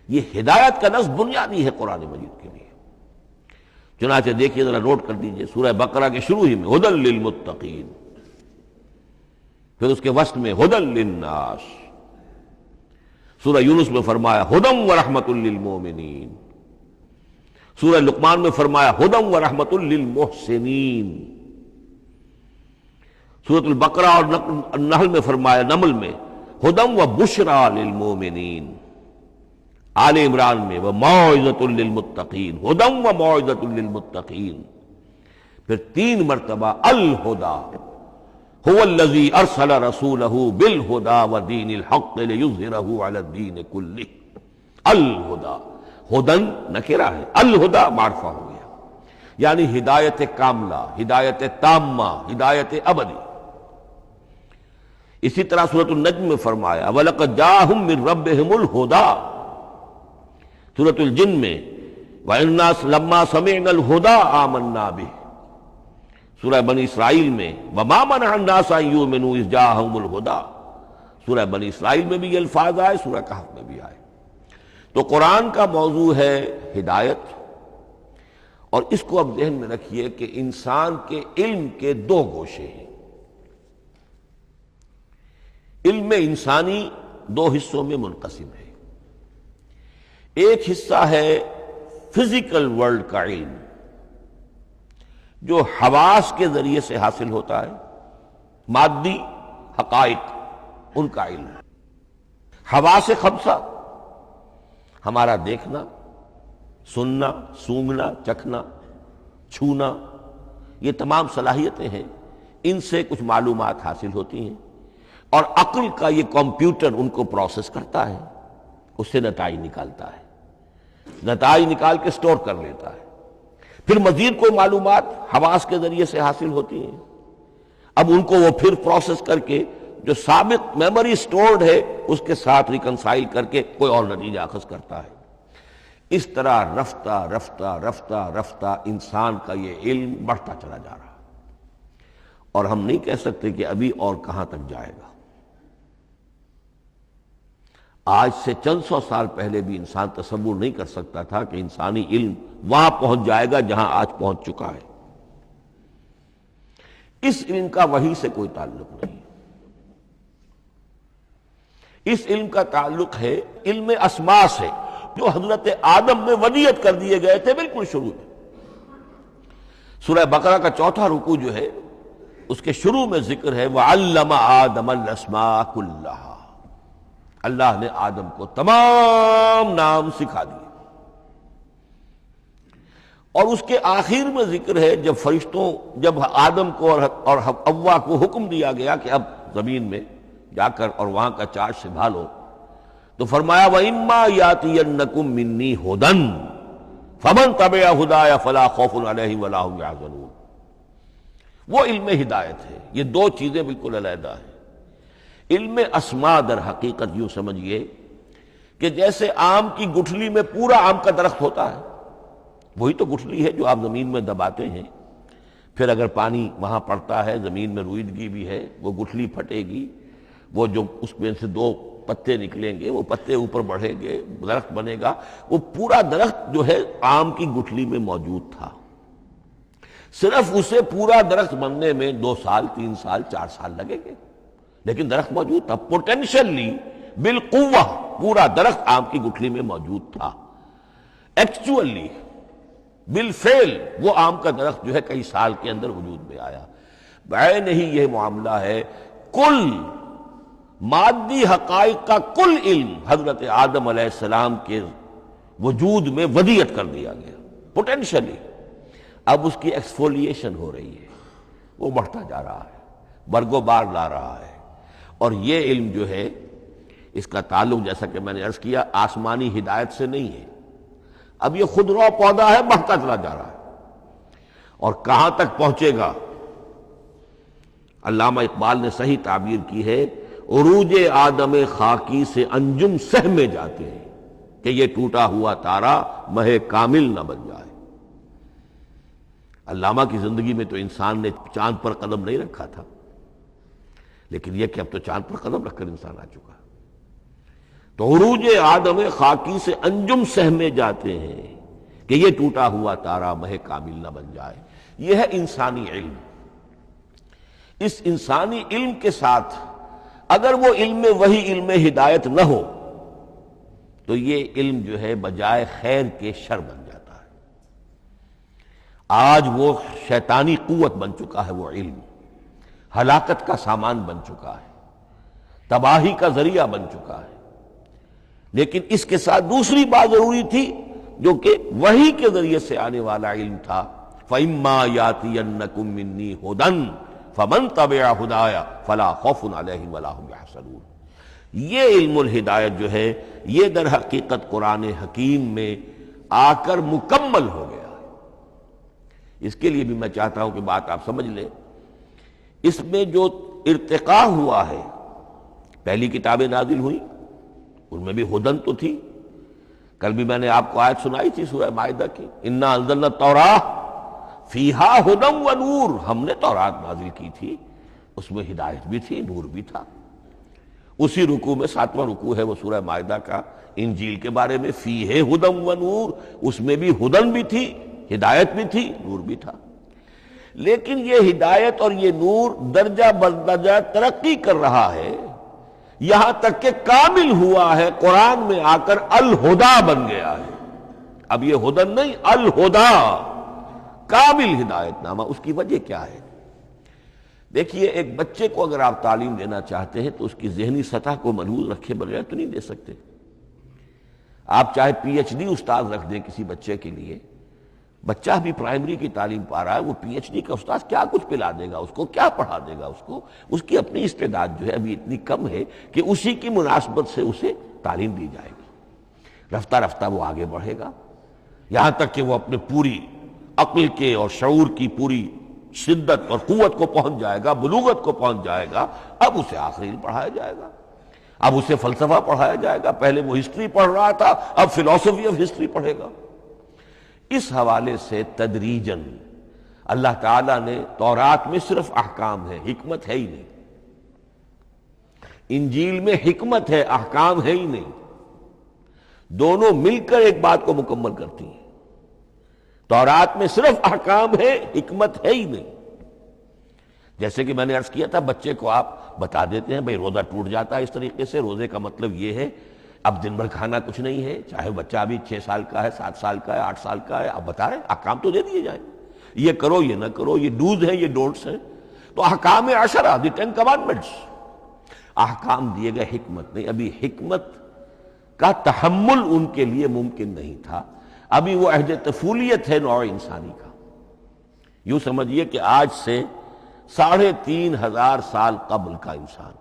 یہ ہدایت کا لفظ بنیادی ہے قرآن مجید کے لیے۔ چنانچہ دیکھیے ذرا نوٹ کر دیجئے، سورہ بقرہ کے شروع ہی میں ھدی للمتقین، پھر اس کے وسط میں ھدی للناس، سورہ یونس میں فرمایا ھدی ورحمۃ للمؤمنین، سورہ لقمان میں فرمایا ھدی ورحمۃ للمحسنین، سورۃ البقرہ اور النحل میں فرمایا، نمل میں ھدی وبشریٰ للمؤمنین، آل عمران میں وموعظۃ للمتقین، ھدی وموعظۃ للمتقین، پھر 3 مرتبہ الہدیٰ هو الذی ارسل رسولہ بالہدیٰ ودین الحق لیظہرہ علی الدین کلہ۔ الہدیٰ، ہدن نکرہ ہے، الہدیٰ معرفہ ہو گیا، یعنی ہدایت کاملہ، ہدایت تامہ، ہدایت ابدی۔ اسی طرح سورۃ النجم میں فرمایا وَلَقَدْ جَاءَهُم مِّن رَّبِّهِمُ الْهُدَىٰ، سورۃ الجن میں وَإِنَّا لَمَّا سَمِعْنَا الْهُدَىٰ آمَنَّا بِهِ، سورہ بنی اسرائیل میں وَمَا مَنَعَ النَّاسَ أَن يُؤْمِنُوا إِذْ جَاءَهُمُ الْهُدَىٰ، سورہ بنی اسرائیل میں بھی یہ الفاظ آئے، سورہ کہف میں بھی آئے۔ تو قرآن کا موضوع ہے ہدایت، اور اس کو اب ذہن میں رکھیے کہ انسان کے علم کے 2 گوشے ہیں۔ علم انسانی 2 حصوں میں منقسم ہے، ایک حصہ ہے فزیکل ورلڈ کا علم جو حواس کے ذریعے سے حاصل ہوتا ہے، مادی حقائق ان کا علم ہے۔ حواس 5 ہمارا دیکھنا، سننا، سونگھنا، چکھنا، چھونا، یہ تمام صلاحیتیں ہیں، ان سے کچھ معلومات حاصل ہوتی ہیں، اور عقل کا یہ کمپیوٹر ان کو پروسیس کرتا ہے، اس سے نتائج نکالتا ہے، نتائج نکال کے سٹور کر لیتا ہے۔ پھر مزید کوئی معلومات حواس کے ذریعے سے حاصل ہوتی ہیں، اب ان کو وہ پھر پروسیس کر کے جو سابق میموری سٹورڈ ہے اس کے ساتھ ریکنسائل کر کے کوئی اور نتیجہ اخذ کرتا ہے۔ اس طرح رفتہ رفتہ رفتہ رفتہ انسان کا یہ علم بڑھتا چلا جا رہا ہے، اور ہم نہیں کہہ سکتے کہ ابھی اور کہاں تک جائے گا۔ آج سے چند 100 سال پہلے بھی انسان تصور نہیں کر سکتا تھا کہ انسانی علم وہاں پہنچ جائے گا جہاں آج پہنچ چکا ہے۔ اس علم کا وحی سے کوئی تعلق نہیں، اس علم کا تعلق ہے علم اسماء سے، جو حضرت آدم میں ودیعت کر دیے گئے تھے بالکل شروع میں۔ سورہ بقرہ کا 4تھا رکوع جو ہے اس کے شروع میں ذکر ہے وَعَلَّمَ آدَمَ الْأَسْمَاءَ كُلَّهَا، اللہ نے آدم کو تمام نام سکھا دیے، اور اس کے آخر میں ذکر ہے جب آدم کو اور حوا کو حکم دیا گیا کہ اب زمین میں جا کر اور وہاں کا چارج سنبھالو، تو فرمایا وَإِمَّا يَأْتِيَنَّكُم مِّنِّي هُدًى فَمَن تَبِعَ هُدَايَ فَلَا خَوْفٌ عَلَيْهِمْ وَلَا هُمْ يَحْزَنُونَ۔ وہ علم ہدایت ہے، یہ دو چیزیں بالکل علیحدہ ہیں۔ علم اسماء در حقیقت یوں سمجھیے کہ جیسے آم کی گٹھلی میں پورا آم کا درخت ہوتا ہے، وہی تو گٹھلی ہے جو آپ زمین میں دباتے ہیں، پھر اگر پانی وہاں پڑتا ہے، زمین میں روئیدگی بھی ہے، وہ گٹھلی پھٹے گی، وہ جو اس میں سے دو پتے نکلیں گے، وہ پتے اوپر بڑھیں گے، درخت بنے گا۔ وہ پورا درخت جو ہے آم کی گٹھلی میں موجود تھا، صرف اسے پورا درخت بننے میں 2 سال 3 سال 4 سال لگیں گے، لیکن درخت موجود تھا، پوٹینشلی بالقوہ پورا درخت آم کی گٹھلی میں موجود تھا۔ ایکچولی بالفعل وہ آم کا درخت جو ہے کئی سال کے اندر وجود میں آیا۔ بعین ہی یہ معاملہ ہے، کل مادی حقائق کا کل علم حضرت آدم علیہ السلام کے وجود میں ودیعت کر دیا گیا پوٹینشلی۔ اب اس کی ایکسفولیشن ہو رہی ہے، وہ بڑھتا جا رہا ہے، برگ و بار لا رہا ہے، اور یہ علم جو ہے اس کا تعلق جیسا کہ میں نے عرض کیا آسمانی ہدایت سے نہیں ہے۔ اب یہ خود رو پودا ہے، بڑھتا چلا جا رہا ہے، اور کہاں تک پہنچے گا؟ علامہ اقبال نے صحیح تعبیر کی ہے، عروج آدم خاکی سے انجم سہمے جاتے ہیں کہ یہ ٹوٹا ہوا تارا مہ کامل نہ بن جائے۔ علامہ کی زندگی میں تو انسان نے چاند پر قدم نہیں رکھا تھا، لیکن یہ کہ اب تو چاند پر قدم رکھ کر انسان آ چکا۔ تو عروج آدم خاکی سے انجم سہمے جاتے ہیں کہ یہ ٹوٹا ہوا تارا مہ کامل نہ بن جائے۔ یہ ہے انسانی علم۔ اس انسانی علم کے ساتھ اگر وہ علم وہی علم ہدایت نہ ہو تو یہ علم جو ہے بجائے خیر کے شر بن جاتا ہے۔ آج وہ شیطانی قوت بن چکا ہے، وہ علم ہلاکت کا سامان بن چکا ہے، تباہی کا ذریعہ بن چکا ہے۔ لیکن اس کے ساتھ دوسری بات ضروری تھی جو کہ وحی کے ذریعے سے آنے والا علم تھا، فَإِمَّا يَأْتِيَنَّكُم مِّنِّي هُدًى فَمَن تَبِعَ هُدَايَ فَلَا خَوْفٌ عَلَيْهِمْ وَلَا هُمْ يَحْزَنُونَ۔ یہ علم الہدایت جو ہے یہ در حقیقت قرآن حکیم میں آ کر مکمل ہو گیا ہے۔ اس کے لیے بھی میں چاہتا ہوں کہ بات آپ سمجھ لیں، اس میں جو ارتقاء ہوا ہے، پہلی کتابیں نازل ہوئی ان میں بھی ہدن تو تھی، کل بھی میں نے آپ کو آیت سنائی تھی سورہ مائدہ کی، انا انزلنا التوراۃ فیہا ھدی و نور، ہم نے تورات نازل کی تھی، اس میں ہدایت بھی تھی، نور بھی تھا۔ اسی رکوع میں 7واں رکوع ہے وہ سورہ مائدہ کا، انجیل کے بارے میں، فیہ ھدی و نور، اس میں بھی ہدن بھی تھی، ہدایت بھی تھی، نور بھی تھا۔ لیکن یہ ہدایت اور یہ نور درجہ بدرجہ ترقی کر رہا ہے، یہاں تک کہ کامل ہوا ہے، قرآن میں آ کر الہدا بن گیا ہے۔ اب یہ ہدن نہیں، الہدا، کامل ہدایت نامہ۔ اس کی وجہ کیا ہے؟ دیکھیے، ایک بچے کو اگر آپ تعلیم دینا چاہتے ہیں تو اس کی ذہنی سطح کو ملحوظ رکھے بغیر تو نہیں دے سکتے۔ آپ چاہے پی ایچ ڈی استاد رکھ دیں کسی بچے کے لیے، بچہ بھی پرائمری کی تعلیم پا رہا ہے، وہ پی ایچ ڈی کا استاد کیا کچھ پلا دے گا اس کو، کیا پڑھا دے گا اس کو؟ اس کی اپنی استعداد جو ہے ابھی اتنی کم ہے کہ اسی کی مناسبت سے اسے تعلیم دی جائے گی، رفتہ رفتہ وہ آگے بڑھے گا، یہاں تک کہ وہ اپنے پوری عقل کے اور شعور کی پوری شدت اور قوت کو پہنچ جائے گا، بلوغت کو پہنچ جائے گا۔ اب اسے آخری علم پڑھایا جائے گا، اب اسے فلسفہ پڑھایا جائے گا، پہلے وہ ہسٹری پڑھ رہا تھا، اب فلسفی آف ہسٹری پڑھے گا۔ اس حوالے سے تدریجاً اللہ تعالیٰ نے تورات میں صرف احکام ہے، حکمت ہے ہی نہیں، انجیل میں حکمت ہے، احکام ہے ہی نہیں، دونوں مل کر ایک بات کو مکمل کرتی ہیں۔ تورات میں صرف احکام ہے، حکمت ہے ہی نہیں۔ جیسے کہ میں نے عرض کیا تھا، بچے کو آپ بتا دیتے ہیں بھئی روزہ ٹوٹ جاتا ہے اس طریقے سے، روزے کا مطلب یہ ہے اب دن بھر کھانا کچھ نہیں ہے، چاہے بچہ ابھی 6 سال کا ہے، 7 سال کا ہے، 8 سال کا ہے، آپ بتا رہے ہیں، احکام تو دے دیے جائیں، یہ کرو یہ نہ کرو، یہ ڈوز ہیں یہ ڈونٹس ہیں۔ تو احکام 10، دی 10 کمانڈمنٹس، احکام دیے گئے، حکمت نہیں۔ ابھی حکمت کا تحمل ان کے لیے ممکن نہیں تھا، ابھی وہ عہد طفولیت ہے نوع انسانی کا۔ یوں سمجھیے کہ آج سے 3500 سال قبل کا انسان،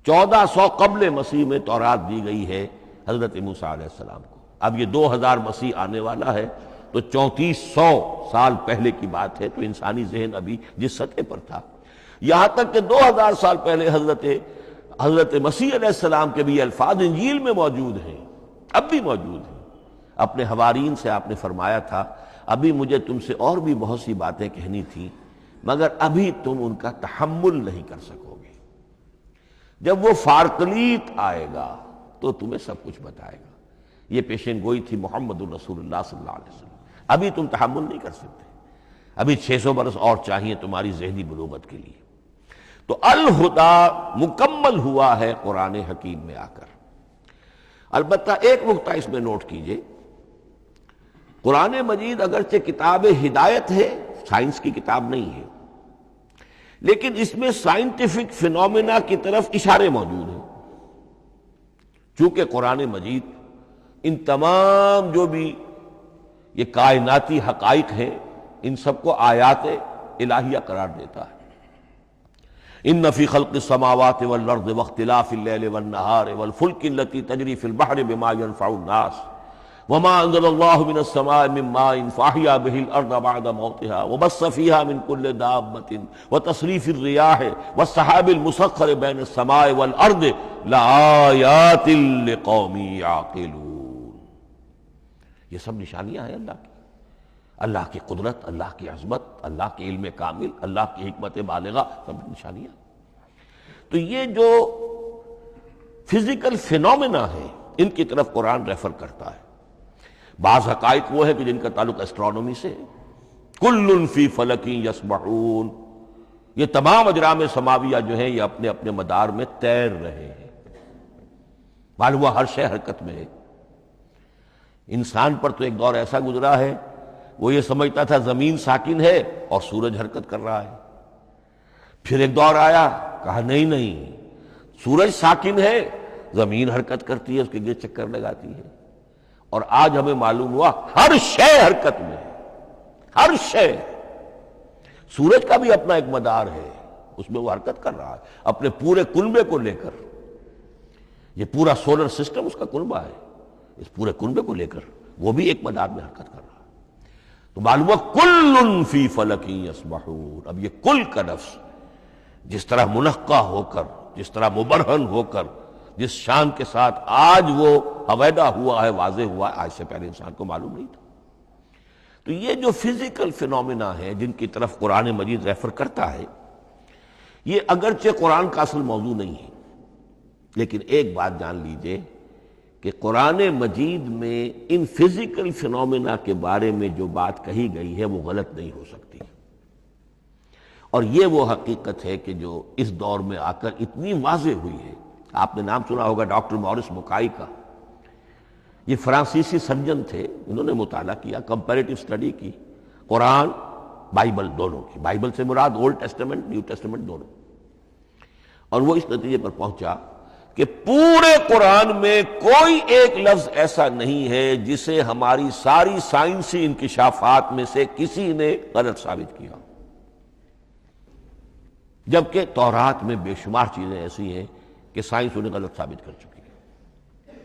1400 قبل مسیح میں تورات دی گئی ہے حضرت موسیٰ علیہ السلام کو۔ اب یہ 2000 مسیح آنے والا ہے تو 3400 سال پہلے کی بات ہے، تو انسانی ذہن ابھی جس سطح پر تھا، یہاں تک کہ 2000 سال پہلے حضرت مسیح علیہ السلام کے بھی الفاظ انجیل میں موجود ہیں، اب بھی موجود ہیں۔ اپنے حوارین سے آپ نے فرمایا تھا ابھی مجھے تم سے اور بھی بہت سی باتیں کہنی تھیں، مگر ابھی تم ان کا تحمل نہیں کر سکو گے، جب وہ فارقلیت آئے گا تو تمہیں سب کچھ بتائے گا۔ یہ پیشین گوئی تھی محمد الرسول اللہ صلی اللہ علیہ وسلم۔ ابھی تم تحمل نہیں کر سکتے، ابھی 600 برس اور چاہیے تمہاری ذہنی بلوغت کے لیے۔ تو الہدا مکمل ہوا ہے قرآن حکیم میں آ کر۔ البتہ ایک نقطہ اس میں نوٹ کیجئے، قرآن مجید اگرچہ کتاب ہدایت ہے، سائنس کی کتاب نہیں ہے، لیکن اس میں سائنٹیفک فینومینا کی طرف اشارے موجود ہیں۔ چونکہ قرآن مجید ان تمام جو بھی یہ کائناتی حقائق ہیں، ان سب کو آیات الہیہ قرار دیتا ہے۔ ان فی خلق السماوات والارض واختلاف اللیل والنہار والفلک التی تجری فی البحر بما ینفع الناس وما انزل اللہ من السماء من ماء فاحیا به الارض بعد موتها وبث فیہا من کل دابۃ وتصریف الریاح والسحاب المسخر بین السماء والارض لآیات لقوم یعقلون۔ یہ سب نشانیاں ہیں اللہ کی، اللہ کی قدرت، اللہ کی عظمت، اللہ کے علم کامل، اللہ کی حکمت بالغہ، سب نشانیاں۔ تو یہ جو فزیکل فینومینا ہے ان کی طرف قرآن ریفر کرتا ہے۔ بعض حقائق وہ ہے کہ جن کا تعلق اسٹرانومی سے ہے، کل فی فلک یسبحون، یہ تمام اجرام سماویہ جو ہیں یہ اپنے اپنے مدار میں تیر رہے ہیں، معلوم ہوا ہر شے حرکت میں ہے۔ انسان پر تو ایک دور ایسا گزرا ہے وہ یہ سمجھتا تھا زمین ساکن ہے اور سورج حرکت کر رہا ہے، پھر ایک دور آیا کہا نہیں سورج ساکن ہے، زمین حرکت کرتی ہے، اس کے گرد چکر لگاتی ہے، اور آج ہمیں معلوم ہوا ہر شے حرکت میں ہے، ہر شے۔ سورج کا بھی اپنا ایک مدار ہے، اس میں وہ حرکت کر رہا ہے اپنے پورے کنبے کو لے کر، یہ پورا سولر سسٹم اس کا کنبہ ہے، اس پورے کنبے کو لے کر وہ بھی ایک مدار میں حرکت کر رہا ہے۔ تو معلوم ہوا کل فی فلک یسبحون۔ اب یہ کل کا لفظ جس طرح منقع ہو کر، جس طرح مبرہن ہو کر، جس شان کے ساتھ آج وہ عویدہ ہوا ہے، واضح ہوا ہے، آج سے پہلے انسان کو معلوم نہیں تھا۔ تو یہ جو فزیکل فینومینا ہے جن کی طرف قرآن مجید ریفر کرتا ہے، یہ اگرچہ قرآن کا اصل موضوع نہیں ہے، لیکن ایک بات جان لیجئے کہ قرآن مجید میں ان فزیکل فینومینا کے بارے میں جو بات کہی گئی ہے وہ غلط نہیں ہو سکتی، اور یہ وہ حقیقت ہے کہ جو اس دور میں آ کر اتنی واضح ہوئی ہے۔ آپ نے نام سنا ہوگا ڈاکٹر مورس بکائی کا، یہ فرانسیسی سرجن تھے، انہوں نے مطالعہ کیا، کمپیریٹو اسٹڈی کی قرآن بائبل دونوں کی، بائبل سے مراد اولڈ ٹیسٹمنٹ نیو ٹیسٹمنٹ دونوں، اور وہ اس نتیجے پر پہنچا کہ پورے قرآن میں کوئی ایک لفظ ایسا نہیں ہے جسے ہماری ساری سائنسی انکشافات میں سے کسی نے غلط ثابت کیا، جبکہ تورات میں بے شمار چیزیں ایسی ہیں کہ سائنس انہیں غلط ثابت کر چکی ہے۔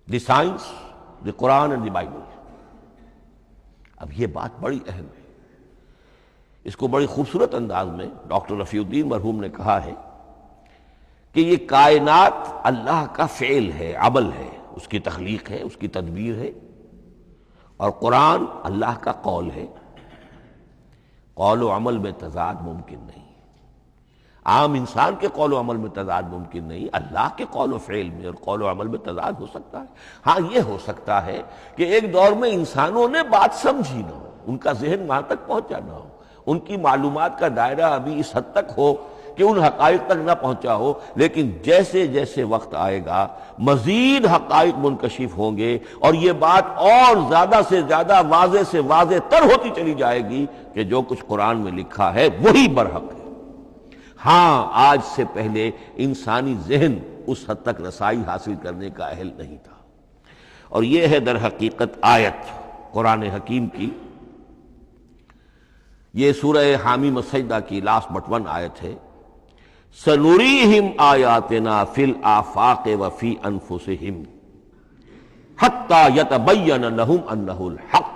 The science, the Quran and the Bible. اب یہ بات بڑی اہم ہے، اس کو بڑی خوبصورت انداز میں ڈاکٹر رفیع الدین مرحوم نے کہا ہے کہ یہ کائنات اللہ کا فعل ہے، عمل ہے، اس کی تخلیق ہے، اس کی تدبیر ہے، اور قرآن اللہ کا قول ہے۔ قول و عمل میں تضاد ممکن نہیں، عام انسان کے قول و عمل میں تضاد ممکن نہیں، اللہ کے قول و فعل میں اور قول و عمل میں تضاد ہو سکتا ہے۔ ہاں یہ ہو سکتا ہے کہ ایک دور میں انسانوں نے بات سمجھی نہ ہو، ان کا ذہن وہاں تک پہنچا نہ ہو، ان کی معلومات کا دائرہ ابھی اس حد تک ہو کہ ان حقائق تک نہ پہنچا ہو، لیکن جیسے جیسے وقت آئے گا مزید حقائق منکشف ہوں گے، اور یہ بات اور زیادہ سے زیادہ واضح سے واضح تر ہوتی چلی جائے گی کہ جو کچھ قرآن میں لکھا ہے وہی برحق ہے، ہاں آج سے پہلے انسانی ذہن اس حد تک رسائی حاصل کرنے کا اہل نہیں تھا۔ اور یہ ہے در حقیقت آیت قرآن حکیم کی، یہ سورہ حامیم السجدہ کی لاسٹ بٹ ون آیت ہے، سنریہم آیاتنا فی الآفاق وفی انفسہم حتی یتبین لہم انہ الحق،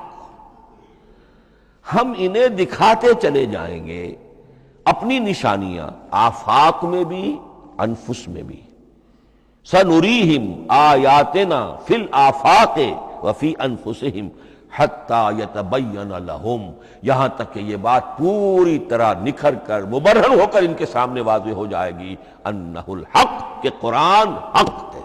ہم انہیں دکھاتے چلے جائیں گے اپنی نشانیاں آفاق میں بھی انفس میں بھی، سنریہم آیاتنا فی الآفاق وفی انفسہم حتی یتبین لہم، یہاں تک کہ یہ بات پوری طرح نکھر کر مبرہن ہو کر ان کے سامنے واضح ہو جائے گی انہ الحق، کہ قرآن حق ہے۔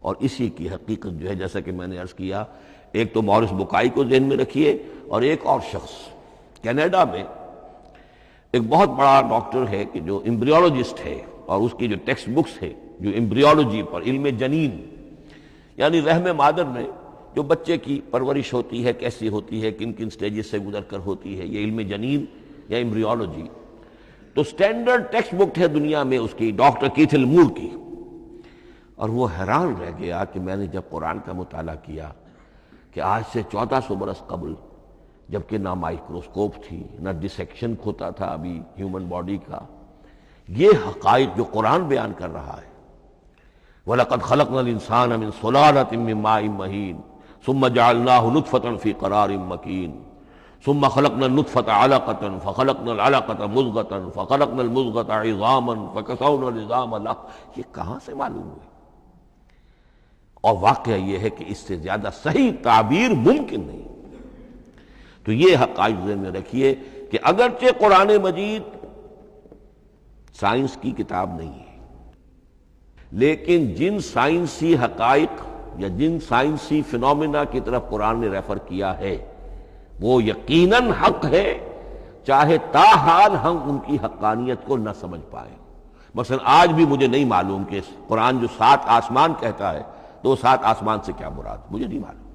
اور اسی کی حقیقت جو ہے، جیسا کہ میں نے عرض کیا، ایک تو مورس بکائی کو ذہن میں رکھیے، اور ایک اور شخص کینیڈا میں ایک بہت بڑا ڈاکٹر ہے کہ جو ایمبریولوجسٹ ہے، اور اس کی جو ٹیکسٹ بکس ہے جو ایمبریولوجی پر، علم جنین یعنی رحم مادر میں جو بچے کی پرورش ہوتی ہے کیسی ہوتی ہے، کن کن سٹیجز سے گزر کر ہوتی ہے، یہ علم جنین یا ایمبریولوجی، تو سٹینڈرڈ ٹیکسٹ بک ہے دنیا میں اس کی، ڈاکٹر کیتھل مور کی۔ اور وہ حیران رہ گیا کہ میں نے جب قرآن کا مطالعہ کیا کہ آج سے 1400 برس قبل، جبکہ نہ مائکروسکوپ تھی، نہ ڈسیکشن ہوتا تھا ابھی ہیومن باڈی کا، یہ حقائق جو قرآن بیان کر رہا ہے، وَلَقَدْ خَلَقْنَا الْإِنسَانَ مِنْ صُلَالَةٍ مِّن مَّاءٍ مَّهِينٍ ثُمَّ جَعَلْنَاهُ نُطْفَةً فِي قَرَارٍ مَّكِينٍ ثُمَّ خَلَقْنَا النُّطْفَةَ عَلَقَةً فَخَلَقْنَا الْعَلَقَةَ مُضْغَةً فَخَلَقْنَا الْمُضْغَةَ عِظَامًا فَكَسَوْنَا الْعِظَامَ لَحْمًا، یہ کہاں سے معلوم ہوئی؟ اور واقعہ یہ ہے کہ اس سے زیادہ صحیح تعبیر ممکن نہیں۔ تو یہ حقائق ذہن میں رکھیے کہ اگرچہ قرآن مجید سائنس کی کتاب نہیں ہے، لیکن جن سائنسی حقائق یا جن سائنسی فینومینا کی طرف قرآن نے ریفر کیا ہے وہ یقیناً حق ہے، چاہے تاحال ہم ان کی حقانیت کو نہ سمجھ پائیں۔ مثلا آج بھی مجھے نہیں معلوم کہ قرآن جو 7 آسمان کہتا ہے تو 7 آسمان سے کیا مراد، مجھے نہیں معلوم،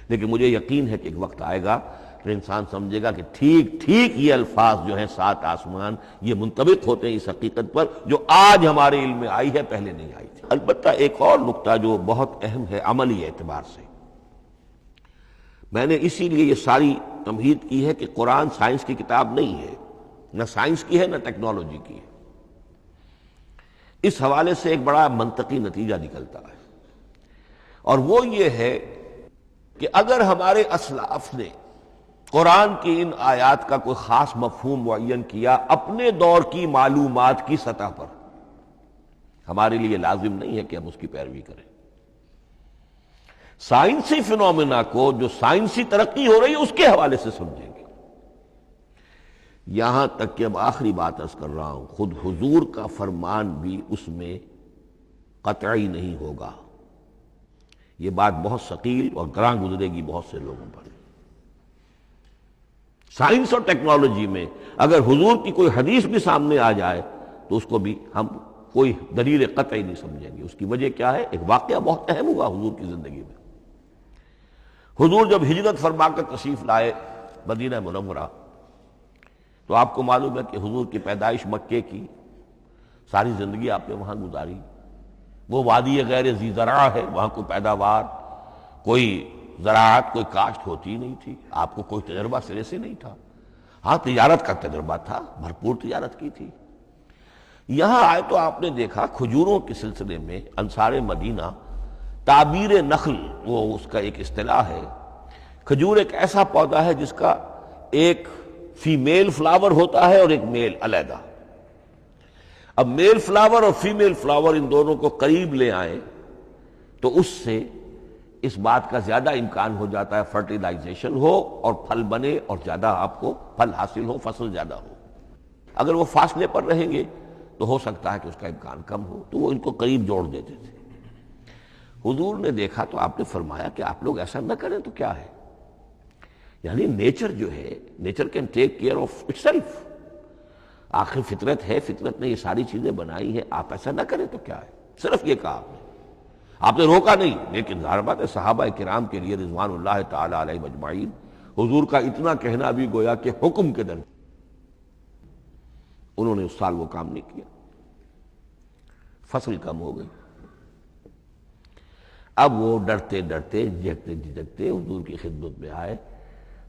لیکن مجھے یقین ہے کہ ایک وقت آئے گا کہ انسان سمجھے گا کہ ٹھیک ٹھیک یہ الفاظ جو ہیں 7 آسمان، یہ منطبق ہوتے ہیں اس حقیقت پر جو آج ہمارے علم میں آئی ہے، پہلے نہیں آئی تھی۔ البتہ ایک اور نقطہ جو بہت اہم ہے عملی اعتبار سے، میں نے اسی لیے یہ ساری تمہید کی ہے کہ قرآن سائنس کی کتاب نہیں ہے، نہ سائنس کی ہے نہ ٹیکنالوجی کی ہے۔ اس حوالے سے ایک بڑا منطقی نتیجہ نکلتا ہے، اور وہ یہ ہے کہ اگر ہمارے اسلاف نے قرآن کی ان آیات کا کوئی خاص مفہوم معین کیا اپنے دور کی معلومات کی سطح پر، ہمارے لیے لازم نہیں ہے کہ ہم اس کی پیروی کریں۔ سائنسی فینومینا کو جو سائنسی ترقی ہو رہی ہے اس کے حوالے سے سمجھیں گے۔ یہاں تک کہ اب آخری بات عرض کر رہا ہوں، خود حضور کا فرمان بھی اس میں قطعی نہیں ہوگا۔ یہ بات بہت ثقیل اور گراں گزرے گی بہت سے لوگوں پر۔ سائنس اور ٹیکنالوجی میں اگر حضور کی کوئی حدیث بھی سامنے آ جائے تو اس کو بھی ہم کوئی دلیل قطعی نہیں سمجھیں گے۔ اس کی وجہ کیا ہے؟ ایک واقعہ بہت اہم ہوا حضور کی زندگی میں۔ حضور جب ہجرت فرما کر تشریف لائے مدینہ منورہ، تو آپ کو معلوم ہے کہ حضور کی پیدائش مکے کی، ساری زندگی آپ نے وہاں گزاری۔ وہ وادی غیر ذی زرع ہے، وہاں کوئی پیداوار، کوئی زراعت، کوئی کاشت ہوتی ہی نہیں تھی، آپ کو کوئی تجربہ سرے سے نہیں تھا۔ ہاں تجارت کا تجربہ تھا، بھرپور تجارت کی تھی۔ یہاں آئے تو آپ نے دیکھا کھجوروں کے سلسلے میں انصار مدینہ تعبیر نخل، وہ اس کا ایک اصطلاح ہے۔ کھجور ایک ایسا پودا ہے جس کا ایک فیمیل فلاور ہوتا ہے اور ایک میل علیحدہ۔ اب میل فلاور اور فیمیل فلاور ان دونوں کو قریب لے آئیں تو اس سے اس بات کا زیادہ امکان ہو جاتا ہے فرٹیلائزیشن ہو اور پھل بنے اور زیادہ آپ کو پھل حاصل ہو، فصل زیادہ ہو۔ اگر وہ فاصلے پر رہیں گے تو ہو سکتا ہے کہ اس کا امکان کم ہو، تو وہ ان کو قریب جوڑ دیتے تھے۔ حضور نے دیکھا تو آپ نے فرمایا کہ آپ لوگ ایسا نہ کریں تو کیا ہے، یعنی نیچر جو ہے، nature can take care of it self, آخر فطرت ہے، فطرت نے یہ ساری چیزیں بنائی ہیں، آپ ایسا نہ کریں تو کیا ہے۔ صرف یہ کہا آپ نے روکا نہیں، لیکن ظاہر بات ہے صحابہ کرام کے لیے رضوان اللہ تعالی علیہ مجمعین حضور کا اتنا کہنا بھی گویا کہ حکم کے درمیان۔ انہوں نے اس سال وہ کام نہیں کیا، فصل کم ہو گئی۔ اب وہ ڈرتے ڈرتے جھجکتے جھجکتے حضور کی خدمت میں آئے۔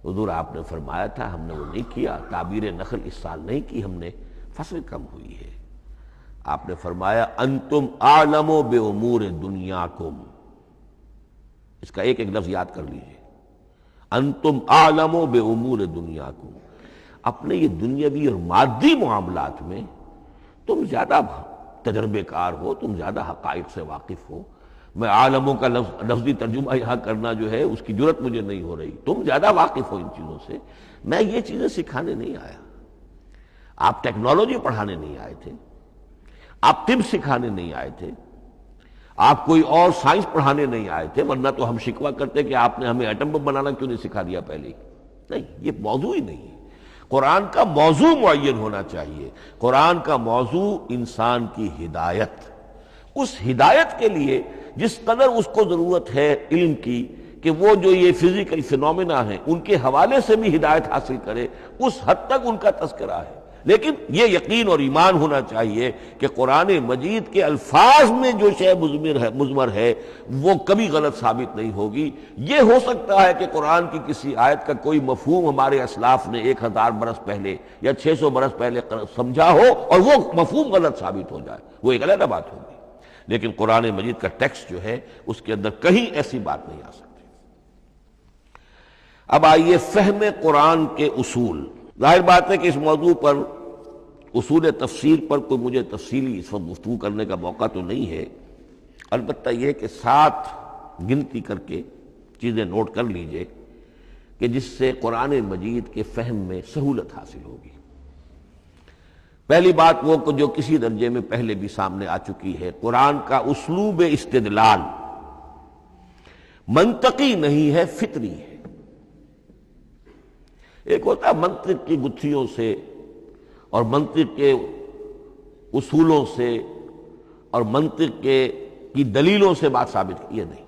حضور آپ نے فرمایا تھا ہم نے وہ نہیں کیا، تعبیر نخل اس سال نہیں کی ہم نے، فصل کم ہوئی ہے۔ آپ نے فرمایا انتم اعلم بامور دنیاکم، اس کا ایک ایک لفظ یاد کر لیجئے، انتم اعلم بامور دنیاکم، اپنے یہ دنیاوی اور مادی معاملات میں تم زیادہ تجربے کار ہو، تم زیادہ حقائق سے واقف ہو۔ میں عالموں کا لفظی ترجمہ یہاں کرنا جو ہے اس کی جرت مجھے نہیں ہو رہی، تم زیادہ واقف ہو ان چیزوں سے، میں یہ چیزیں سکھانے نہیں آیا۔ آپ ٹیکنالوجی پڑھانے نہیں آئے تھے، آپ طب سکھانے نہیں آئے تھے، آپ کوئی اور سائنس پڑھانے نہیں آئے تھے، ورنہ تو ہم شکوہ کرتے کہ آپ نے ہمیں ایٹم بم بنانا کیوں نہیں سکھا دیا پہلے ہی۔ نہیں، یہ موضوع ہی نہیں ہے۔ قرآن کا موضوع معین ہونا چاہیے۔ قرآن کا موضوع انسان کی ہدایت، اس ہدایت کے لیے جس قدر اس کو ضرورت ہے علم کی کہ وہ جو یہ فزیکل فینومینا ہیں ان کے حوالے سے بھی ہدایت حاصل کرے، اس حد تک ان کا تذکرہ ہے۔ لیکن یہ یقین اور ایمان ہونا چاہیے کہ قرآن مجید کے الفاظ میں جو شے مضمر ہے وہ کبھی غلط ثابت نہیں ہوگی۔ یہ ہو سکتا ہے کہ قرآن کی کسی آیت کا کوئی مفہوم ہمارے اسلاف نے 1000 برس پہلے یا 600 برس پہلے سمجھا ہو اور وہ مفہوم غلط ثابت ہو جائے، وہ ایک علیحدہ بات ہوگی، لیکن قرآن مجید کا ٹیکسٹ جو ہے اس کے اندر کہیں ایسی بات نہیں آ سکتی۔ اب آئیے فہم قرآن کے اصول۔ ظاہر بات ہے کہ اس موضوع پر اصول تفسیر پر کوئی مجھے تفصیلی اس وقت گفتگو کرنے کا موقع تو نہیں ہے، البتہ یہ کہ 7 گنتی کر کے چیزیں نوٹ کر لیجئے کہ جس سے قرآن مجید کے فہم میں سہولت حاصل ہوگی۔ پہلی بات وہ جو کسی درجے میں پہلے بھی سامنے آ چکی ہے، قرآن کا اسلوب استدلال منطقی نہیں ہے، فطری ہے۔ ایک ہوتا ہے منطق کی گتھیوں سے اور منطق کے اصولوں سے اور منطق کی دلیلوں سے بات ثابت کی، یہ نہیں۔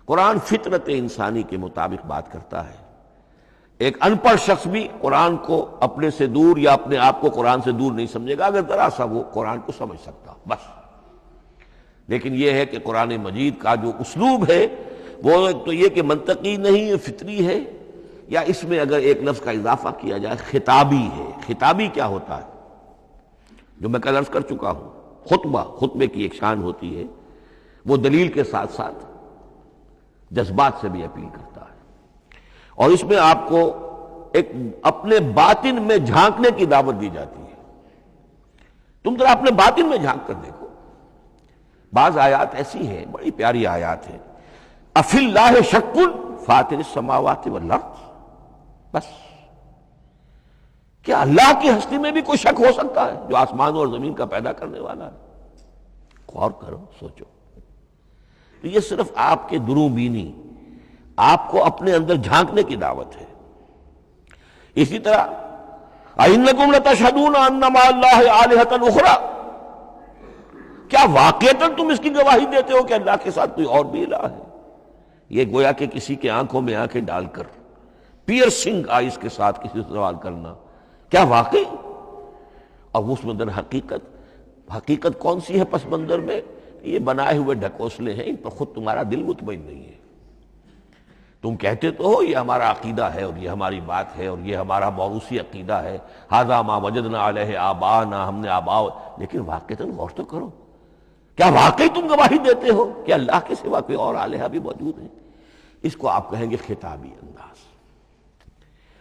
قرآن فطرت انسانی کے مطابق بات کرتا ہے۔ ایک ان پڑھ شخص بھی قرآن کو اپنے سے دور یا اپنے آپ کو قرآن سے دور نہیں سمجھے گا اگر ذرا سا وہ قرآن کو سمجھ سکتا بس۔ لیکن یہ ہے کہ قرآن مجید کا جو اسلوب ہے وہ ایک تو یہ کہ منطقی نہیں، فطری ہے، یا اس میں اگر ایک لفظ کا اضافہ کیا جائے خطابی ہے۔ خطابی کیا ہوتا ہے؟ جو میں کل عرض کر چکا ہوں، خطبے کی ایک شان ہوتی ہے، وہ دلیل کے ساتھ ساتھ جذبات سے بھی اپیل کرتا ہے، اور اس میں آپ کو ایک اپنے باطن میں جھانکنے کی دعوت دی جاتی ہے۔ تم ذرا اپنے باطن میں جھانک کر دیکھو۔ بعض آیات ایسی ہیں، بڑی پیاری آیات ہیں، افی اللہ شک فاطر السماوات والارض، بس کیا اللہ کی ہستی میں بھی کوئی شک ہو سکتا ہے جو آسمان اور زمین کا پیدا کرنے والا ہے؟ غور کرو، سوچو۔ تو یہ صرف آپ کے دروں بینی، آپ کو اپنے اندر جھانکنے کی دعوت ہے۔ اسی طرح اَإِنَّكُمْ لَتَشْهَدُونَ أَنَّ مَعَ اللَّهِ آلِهَةً أُخْرَىٰ، کیا واقعتاً تم اس کی گواہی دیتے ہو کہ اللہ کے ساتھ کوئی اور بھی الہ ہے؟ یہ گویا کہ کسی کے آنکھوں میں آنکھیں ڈال کر پیئرسنگ آئیز کے ساتھ کسی سے سوال کرنا، کیا واقعی؟ اور اس مندر حقیقت کون سی ہے پس منظر میں؟ یہ بنائے ہوئے ڈھکوسلے ہیں، ان پر خود تمہارا دل مطمئن نہیں ہے۔ تم کہتے تو ہو یہ ہمارا عقیدہ ہے اور یہ ہماری بات ہے اور یہ ہمارا موروثی عقیدہ ہے، ھذا ما وجدنا علیہ آباءنا، ہم نے آباء، لیکن واقعتاً غور تو کرو، کیا واقعی تم گواہی دیتے ہو کہ اللہ کے سوا کوئی اور الہ بھی موجود ہے؟ اس کو آپ کہیں گے خطابی انداز۔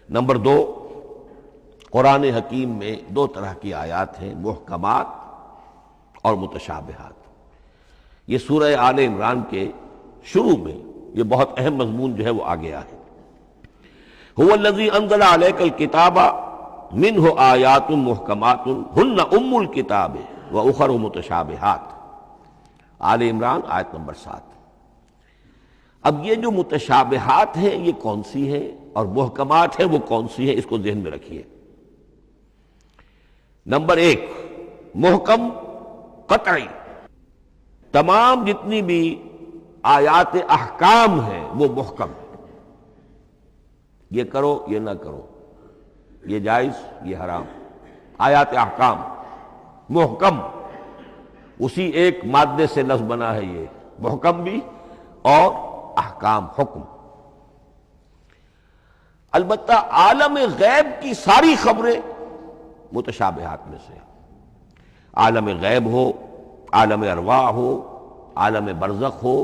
نمبر 2، قرآن حکیم میں 2 طرح کی آیات ہیں، محکمات اور متشابہات۔ یہ سورہ آل عمران کے شروع میں یہ بہت اہم مضمون جو ہے وہ آ گیا ہے۔ هو الذی انزل علیک الکتاب منہ آیات محکمات ہن ام الکتاب واخر متشابہات، آل عمران آیت نمبر 7۔ اب یہ جو متشابہات ہیں یہ کون سی ہیں اور محکمات ہیں وہ کون سی ہیں، اس کو ذہن میں رکھیے۔ نمبر 1، محکم قطعی، تمام جتنی بھی آیات احکام ہیں وہ محکم ہیں، یہ کرو یہ نہ کرو، یہ جائز یہ حرام، آیات احکام محکم، اسی ایک مادے سے لفظ بنا ہے یہ، محکم بھی اور احکام حکم۔ البتہ عالم غیب کی ساری خبریں متشابہات میں سے، عالم غیب ہو، عالم ارواح ہو، عالم برزخ ہو،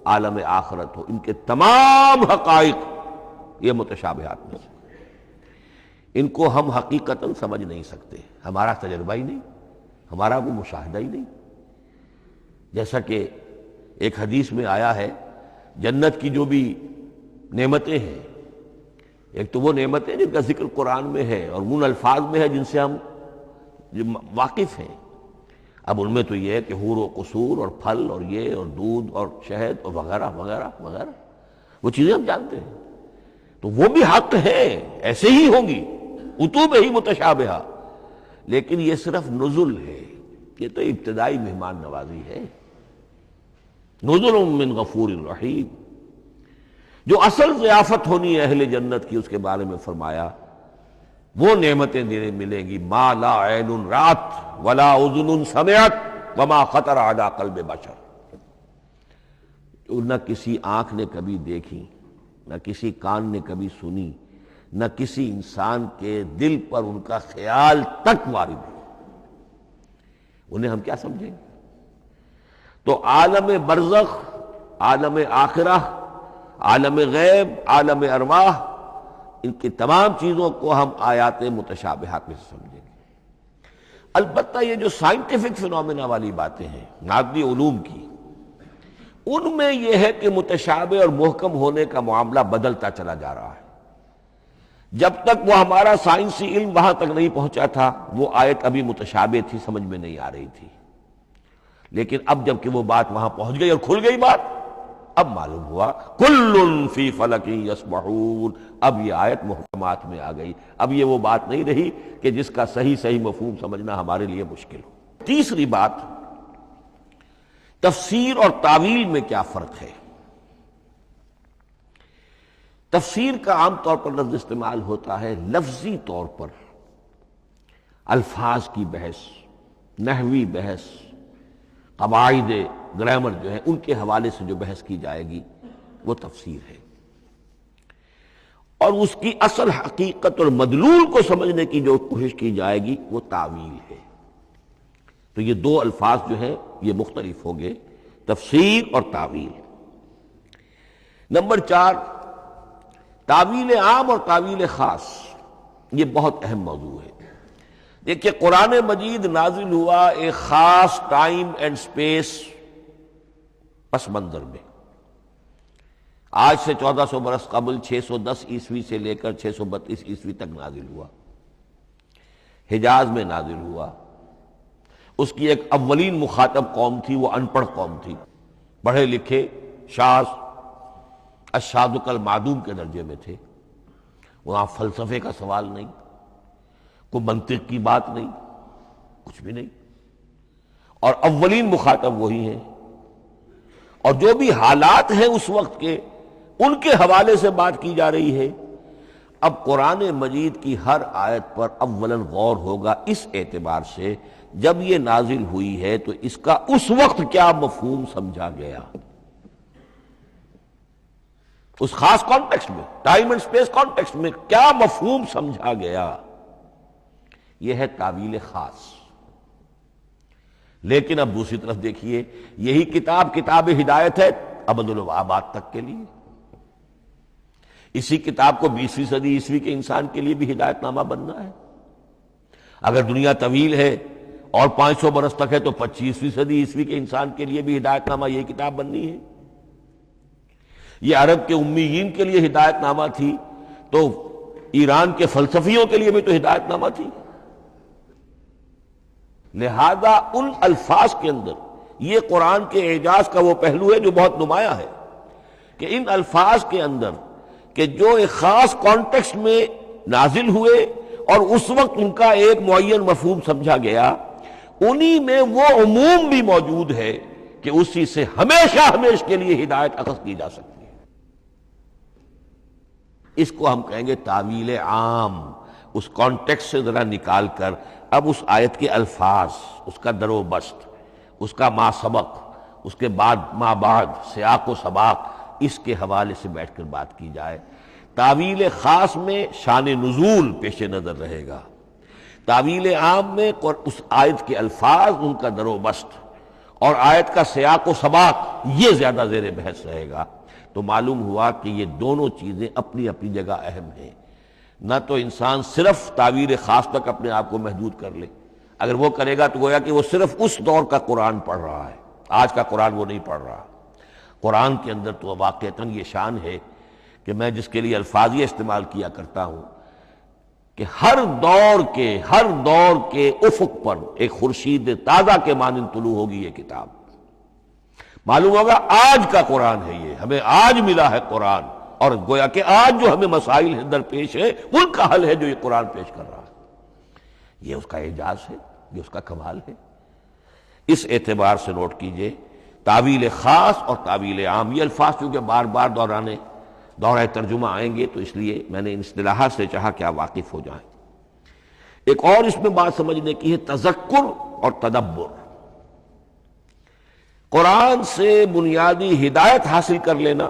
عالم آخرت ہو، ان کے تمام حقائق یہ متشابہات میں سے، ان کو ہم حقیقتاً سمجھ نہیں سکتے، ہمارا تجربہ ہی نہیں، ہمارا وہ مشاہدہ ہی نہیں۔ جیسا کہ ایک حدیث میں آیا ہے، جنت کی جو بھی نعمتیں ہیں، ایک تو وہ نعمتیں جن کا ذکر قرآن میں ہے اور ان الفاظ میں ہے جن سے ہم واقف ہیں۔ اب ان میں تو یہ ہے کہ حور و قصور اور پھل اور یہ اور دودھ اور شہد اور وغیرہ وغیرہ وغیرہ، وہ چیزیں ہم جانتے ہیں، تو وہ بھی حق ہیں، ایسے ہی ہوں گی، اتوب ہی متشابہہ، لیکن یہ صرف نزل ہے، یہ تو ابتدائی مہمان نوازی ہے، نزل من غفور الرحیم۔ جو اصل ضیافت ہونی ہے اہل جنت کی، اس کے بارے میں فرمایا وہ نعمتیں دینے ملیں گی، ما لا عین رات ولا اذن سمعت وما خطر علی قلب بشر، جو نہ کسی آنکھ نے کبھی دیکھی، نہ کسی کان نے کبھی سنی، نہ کسی انسان کے دل پر ان کا خیال تک وارد ہو، انہیں ہم کیا سمجھیں؟ تو عالم برزخ، عالم آخرہ، عالم غیب، عالم ارواح، ان کی تمام چیزوں کو ہم آیات متشابہات میں سے سمجھیں گے۔ البتہ یہ جو سائنٹیفک فینومینا والی باتیں ہیں مادی علوم کی، ان میں یہ ہے کہ متشابہ اور محکم ہونے کا معاملہ بدلتا چلا جا رہا ہے۔ جب تک وہ ہمارا سائنسی علم وہاں تک نہیں پہنچا تھا، وہ آیت ابھی متشابہ تھی، سمجھ میں نہیں آ رہی تھی، لیکن اب جب کہ وہ بات وہاں پہنچ گئی اور کھل گئی بات، اب معلوم ہوا کل فی فلک یسبحون، اب یہ آیت محکمات میں آ گئی، اب یہ وہ بات نہیں رہی کہ جس کا صحیح مفہوم سمجھنا ہمارے لیے مشکل ہو۔ تیسری بات، تفسیر اور تعویل میں کیا فرق ہے؟ تفسیر کا عام طور پر لفظ استعمال ہوتا ہے لفظی طور پر، الفاظ کی بحث، نحوی بحث، قواعد گرامر جو ہے ان کے حوالے سے جو بحث کی جائے گی وہ تفسیر ہے، اور اس کی اصل حقیقت اور مدلول کو سمجھنے کی جو کوشش کی جائے گی وہ تعویل ہے۔ تو یہ دو الفاظ جو ہیں یہ مختلف ہوں گے، تفسیر اور تعویل۔ نمبر 4، تعویل عام اور تعویل خاص، یہ بہت اہم موضوع ہے۔ دیکھیے قرآن مجید نازل ہوا ایک خاص ٹائم اینڈ سپیس پس منظر میں، آج سے 1400 برس قبل 610 عیسوی سے لے کر 632 عیسوی تک نازل ہوا، حجاز میں نازل ہوا۔ اس کی ایک اولین مخاطب قوم تھی، وہ ان پڑھ قوم تھی، پڑھے لکھے شاذ الشاذ کالمعدوم کے درجے میں تھے، وہاں فلسفے کا سوال نہیں، کوئی منطق کی بات نہیں، کچھ بھی نہیں، اور اولین مخاطب وہی ہیں، اور جو بھی حالات ہیں اس وقت کے ان کے حوالے سے بات کی جا رہی ہے۔ اب قرآن مجید کی ہر آیت پر اولاً غور ہوگا اس اعتبار سے، جب یہ نازل ہوئی ہے تو اس کا اس وقت کیا مفہوم سمجھا گیا، اس خاص کانٹیکسٹ میں، ٹائم اینڈ سپیس کانٹیکسٹ میں کیا مفہوم سمجھا گیا، یہ ہے تعویل خاص۔ لیکن اب دوسری طرف دیکھیے، یہی کتاب ہدایت ہے ابد الآباد تک کے لیے، اسی کتاب کو 20ویں صدی عیسوی کے انسان کے لیے بھی ہدایت نامہ بننا ہے۔ اگر دنیا طویل ہے اور 500 برس تک ہے تو 25ویں صدی عیسوی کے انسان کے لیے بھی ہدایت نامہ یہی کتاب بننی ہے۔ یہ عرب کے امیین کے لیے ہدایت نامہ تھی تو ایران کے فلسفیوں کے لیے بھی تو ہدایت نامہ تھی۔ لہذا ان الفاظ کے اندر یہ قرآن کے اعجاز کا وہ پہلو ہے جو بہت نمایاں ہے، کہ ان الفاظ کے اندر کہ جو ایک خاص کانٹیکسٹ میں نازل ہوئے اور اس وقت ان کا ایک معین مفہوم سمجھا گیا، انہی میں وہ عموم بھی موجود ہے کہ اسی سے ہمیشہ کے لیے ہدایت اخذ کی جا سکتی ہے۔ اس کو ہم کہیں گے تعویل عام، اس کانٹیکس سے ذرا نکال کر اب اس آیت کے الفاظ، اس کا در و بست، اس کا ما سبق، اس کے بعد ما بعد، سیاق و سباق، اس کے حوالے سے بیٹھ کر بات کی جائے۔ تعویل خاص میں شان نزول پیش نظر رہے گا، تعویل عام میں اس آیت کے الفاظ، ان کا در و بست اور آیت کا سیاق و سباق، یہ زیادہ زیر بحث رہے گا۔ تو معلوم ہوا کہ یہ دونوں چیزیں اپنی اپنی جگہ اہم ہیں۔ نہ تو انسان صرف تعویل خاص تک اپنے آپ کو محدود کر لے، اگر وہ کرے گا تو گویا کہ وہ صرف اس دور کا قرآن پڑھ رہا ہے، آج کا قرآن وہ نہیں پڑھ رہا۔ قرآن کے اندر تو واقعتاً یہ شان ہے کہ میں جس کے لیے الفاظ یہ استعمال کیا کرتا ہوں کہ ہر دور کے افق پر ایک خورشید تازہ کے مانند طلوع ہوگی یہ کتاب۔ معلوم ہوگا آج کا قرآن ہے، یہ ہمیں آج ملا ہے قرآن، اور گویا کہ آج جو ہمیں مسائل درپیش ہے ان کا حل ہے جو یہ قرآن پیش کر رہا ہے۔ یہ اس کا اعجاز ہے، یہ اس کا کمال ہے۔ اس اعتبار سے نوٹ کیجئے تعویل خاص اور تعویل عام، یہ الفاظ کیونکہ بار بار دورہ ترجمہ آئیں گے تو اس لیے میں نے ان اصطلاحات سے چاہا کہ آپ واقف ہو جائیں۔ ایک اور اس میں بات سمجھنے کی ہے تذکر اور تدبر۔ قرآن سے بنیادی ہدایت حاصل کر لینا،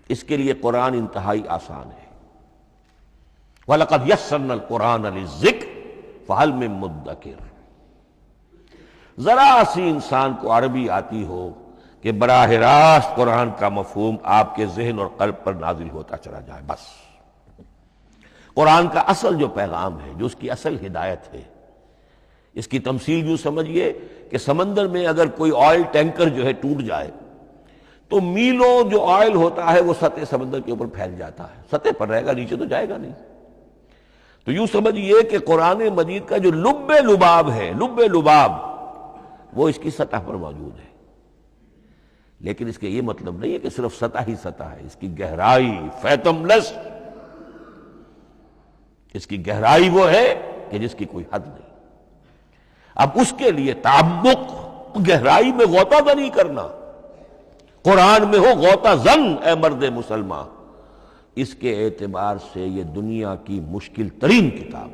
اس کے لیے قرآن انتہائی آسان ہے۔ وَلَقَدْ يَسَّرْنَا الْقُرْآنَ لِلذِّكْرِ فَهَلْ مِن مُدَّكِرٍ۔ ذرا سی انسان کو عربی آتی ہو کہ براہ راست قرآن کا مفہوم آپ کے ذہن اور قلب پر نازل ہوتا چلا جائے، بس قرآن کا اصل جو پیغام ہے، جو اس کی اصل ہدایت ہے، اس کی تمثیل یوں سمجھیے کہ سمندر میں اگر کوئی آئل ٹینکر جو ہے ٹوٹ جائے تو میلوں جو آئل ہوتا ہے وہ سطح سمندر کے اوپر پھیل جاتا ہے، سطح پر رہے گا، نیچے تو جائے گا نہیں۔ تو یوں سمجھیے کہ قرآن مجید کا جو لب لباب ہے، لب لباب، وہ اس کی سطح پر موجود ہے، لیکن اس کے یہ مطلب نہیں ہے کہ صرف سطح ہی سطح ہے، اس کی گہرائی فیتم لس، اس کی گہرائی وہ ہے کہ جس کی کوئی حد نہیں۔ اب اس کے لیے تعمق، گہرائی میں غوطہ زنی کرنا، قرآن میں ہو غوطہ زن اے مرد مسلمان، اس کے اعتبار سے یہ دنیا کی مشکل ترین کتاب،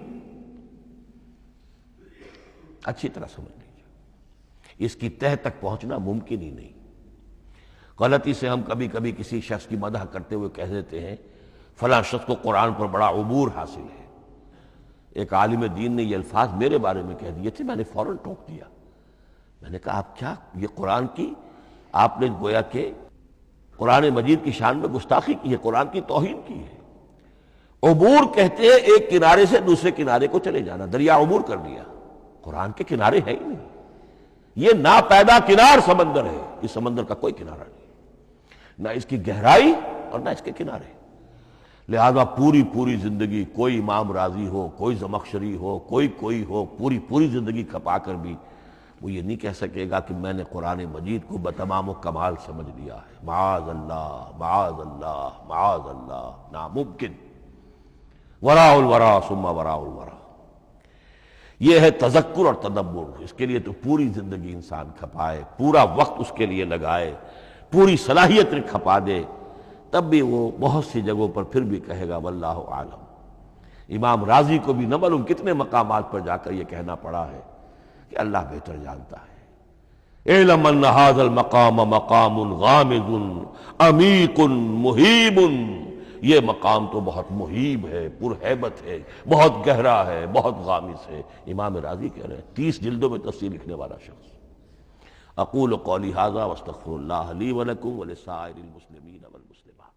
اچھی طرح سمجھ لیجیے، اس کی تہ تک پہنچنا ممکن ہی نہیں۔ غلطی سے ہم کبھی کبھی کسی شخص کی مدح کرتے ہوئے کہہ دیتے ہیں فلاں شخص کو قرآن پر بڑا عبور حاصل ہے۔ ایک عالم دین نے یہ الفاظ میرے بارے میں کہہ دیے تھے، میں نے فوراً ٹوک دیا۔ میں نے کہا آپ کیا، یہ قرآن کی آپ نے گویا کہ قرآن مجید کی شان میں گستاخی کی ہے، قرآن کی توہین کی ہے۔ عبور کہتے ہیں ایک کنارے سے دوسرے کنارے کو چلے جانا، دریا عبور کر لیا، قرآن کے کنارے ہے ہی نہیں، یہ ناپیدا کنار سمندر ہے، اس سمندر کا کوئی کنارہ نہیں، نہ اس کی گہرائی اور نہ اس کے کنارے۔ لہذا پوری زندگی کوئی امام راضی ہو، کوئی زمخشری ہو، کوئی ہو، پوری زندگی کھپا کر بھی وہ یہ نہیں کہہ سکے گا کہ میں نے قرآن مجید کو بتمام و کمال سمجھ لیا ہے۔ معاذ اللہ، معاذ اللہ، معاذ اللہ، ناممکن۔ وراء الورا ثم وراء الورا، یہ ہے تذکر اور تدبر۔ اس کے لیے تو پوری زندگی انسان کھپائے، پورا وقت اس کے لیے لگائے، پوری صلاحیت کھپا دے، تب بھی وہ بہت سی جگہوں پر پھر بھی کہے گا واللہ عالم۔ امام رازی کو بھی نہ معلوم کتنے مقامات پر جا کر یہ کہنا پڑا ہے کہ اللہ بہتر جانتا ہے۔ اعلم ان ھذا المقام مقام غامض عمیق محیب، یہ مقام تو بہت محیب ہے، پرہیبت ہے، بہت گہرا ہے، بہت غامض ہے۔ امام رازی کہہ رہے ہیں، 30 جلدوں میں تفسیر لکھنے والا شخص۔ اقول قولی ھذا واستغفر اللہ لی ولکم ولسائر المسلمین والمسلمات۔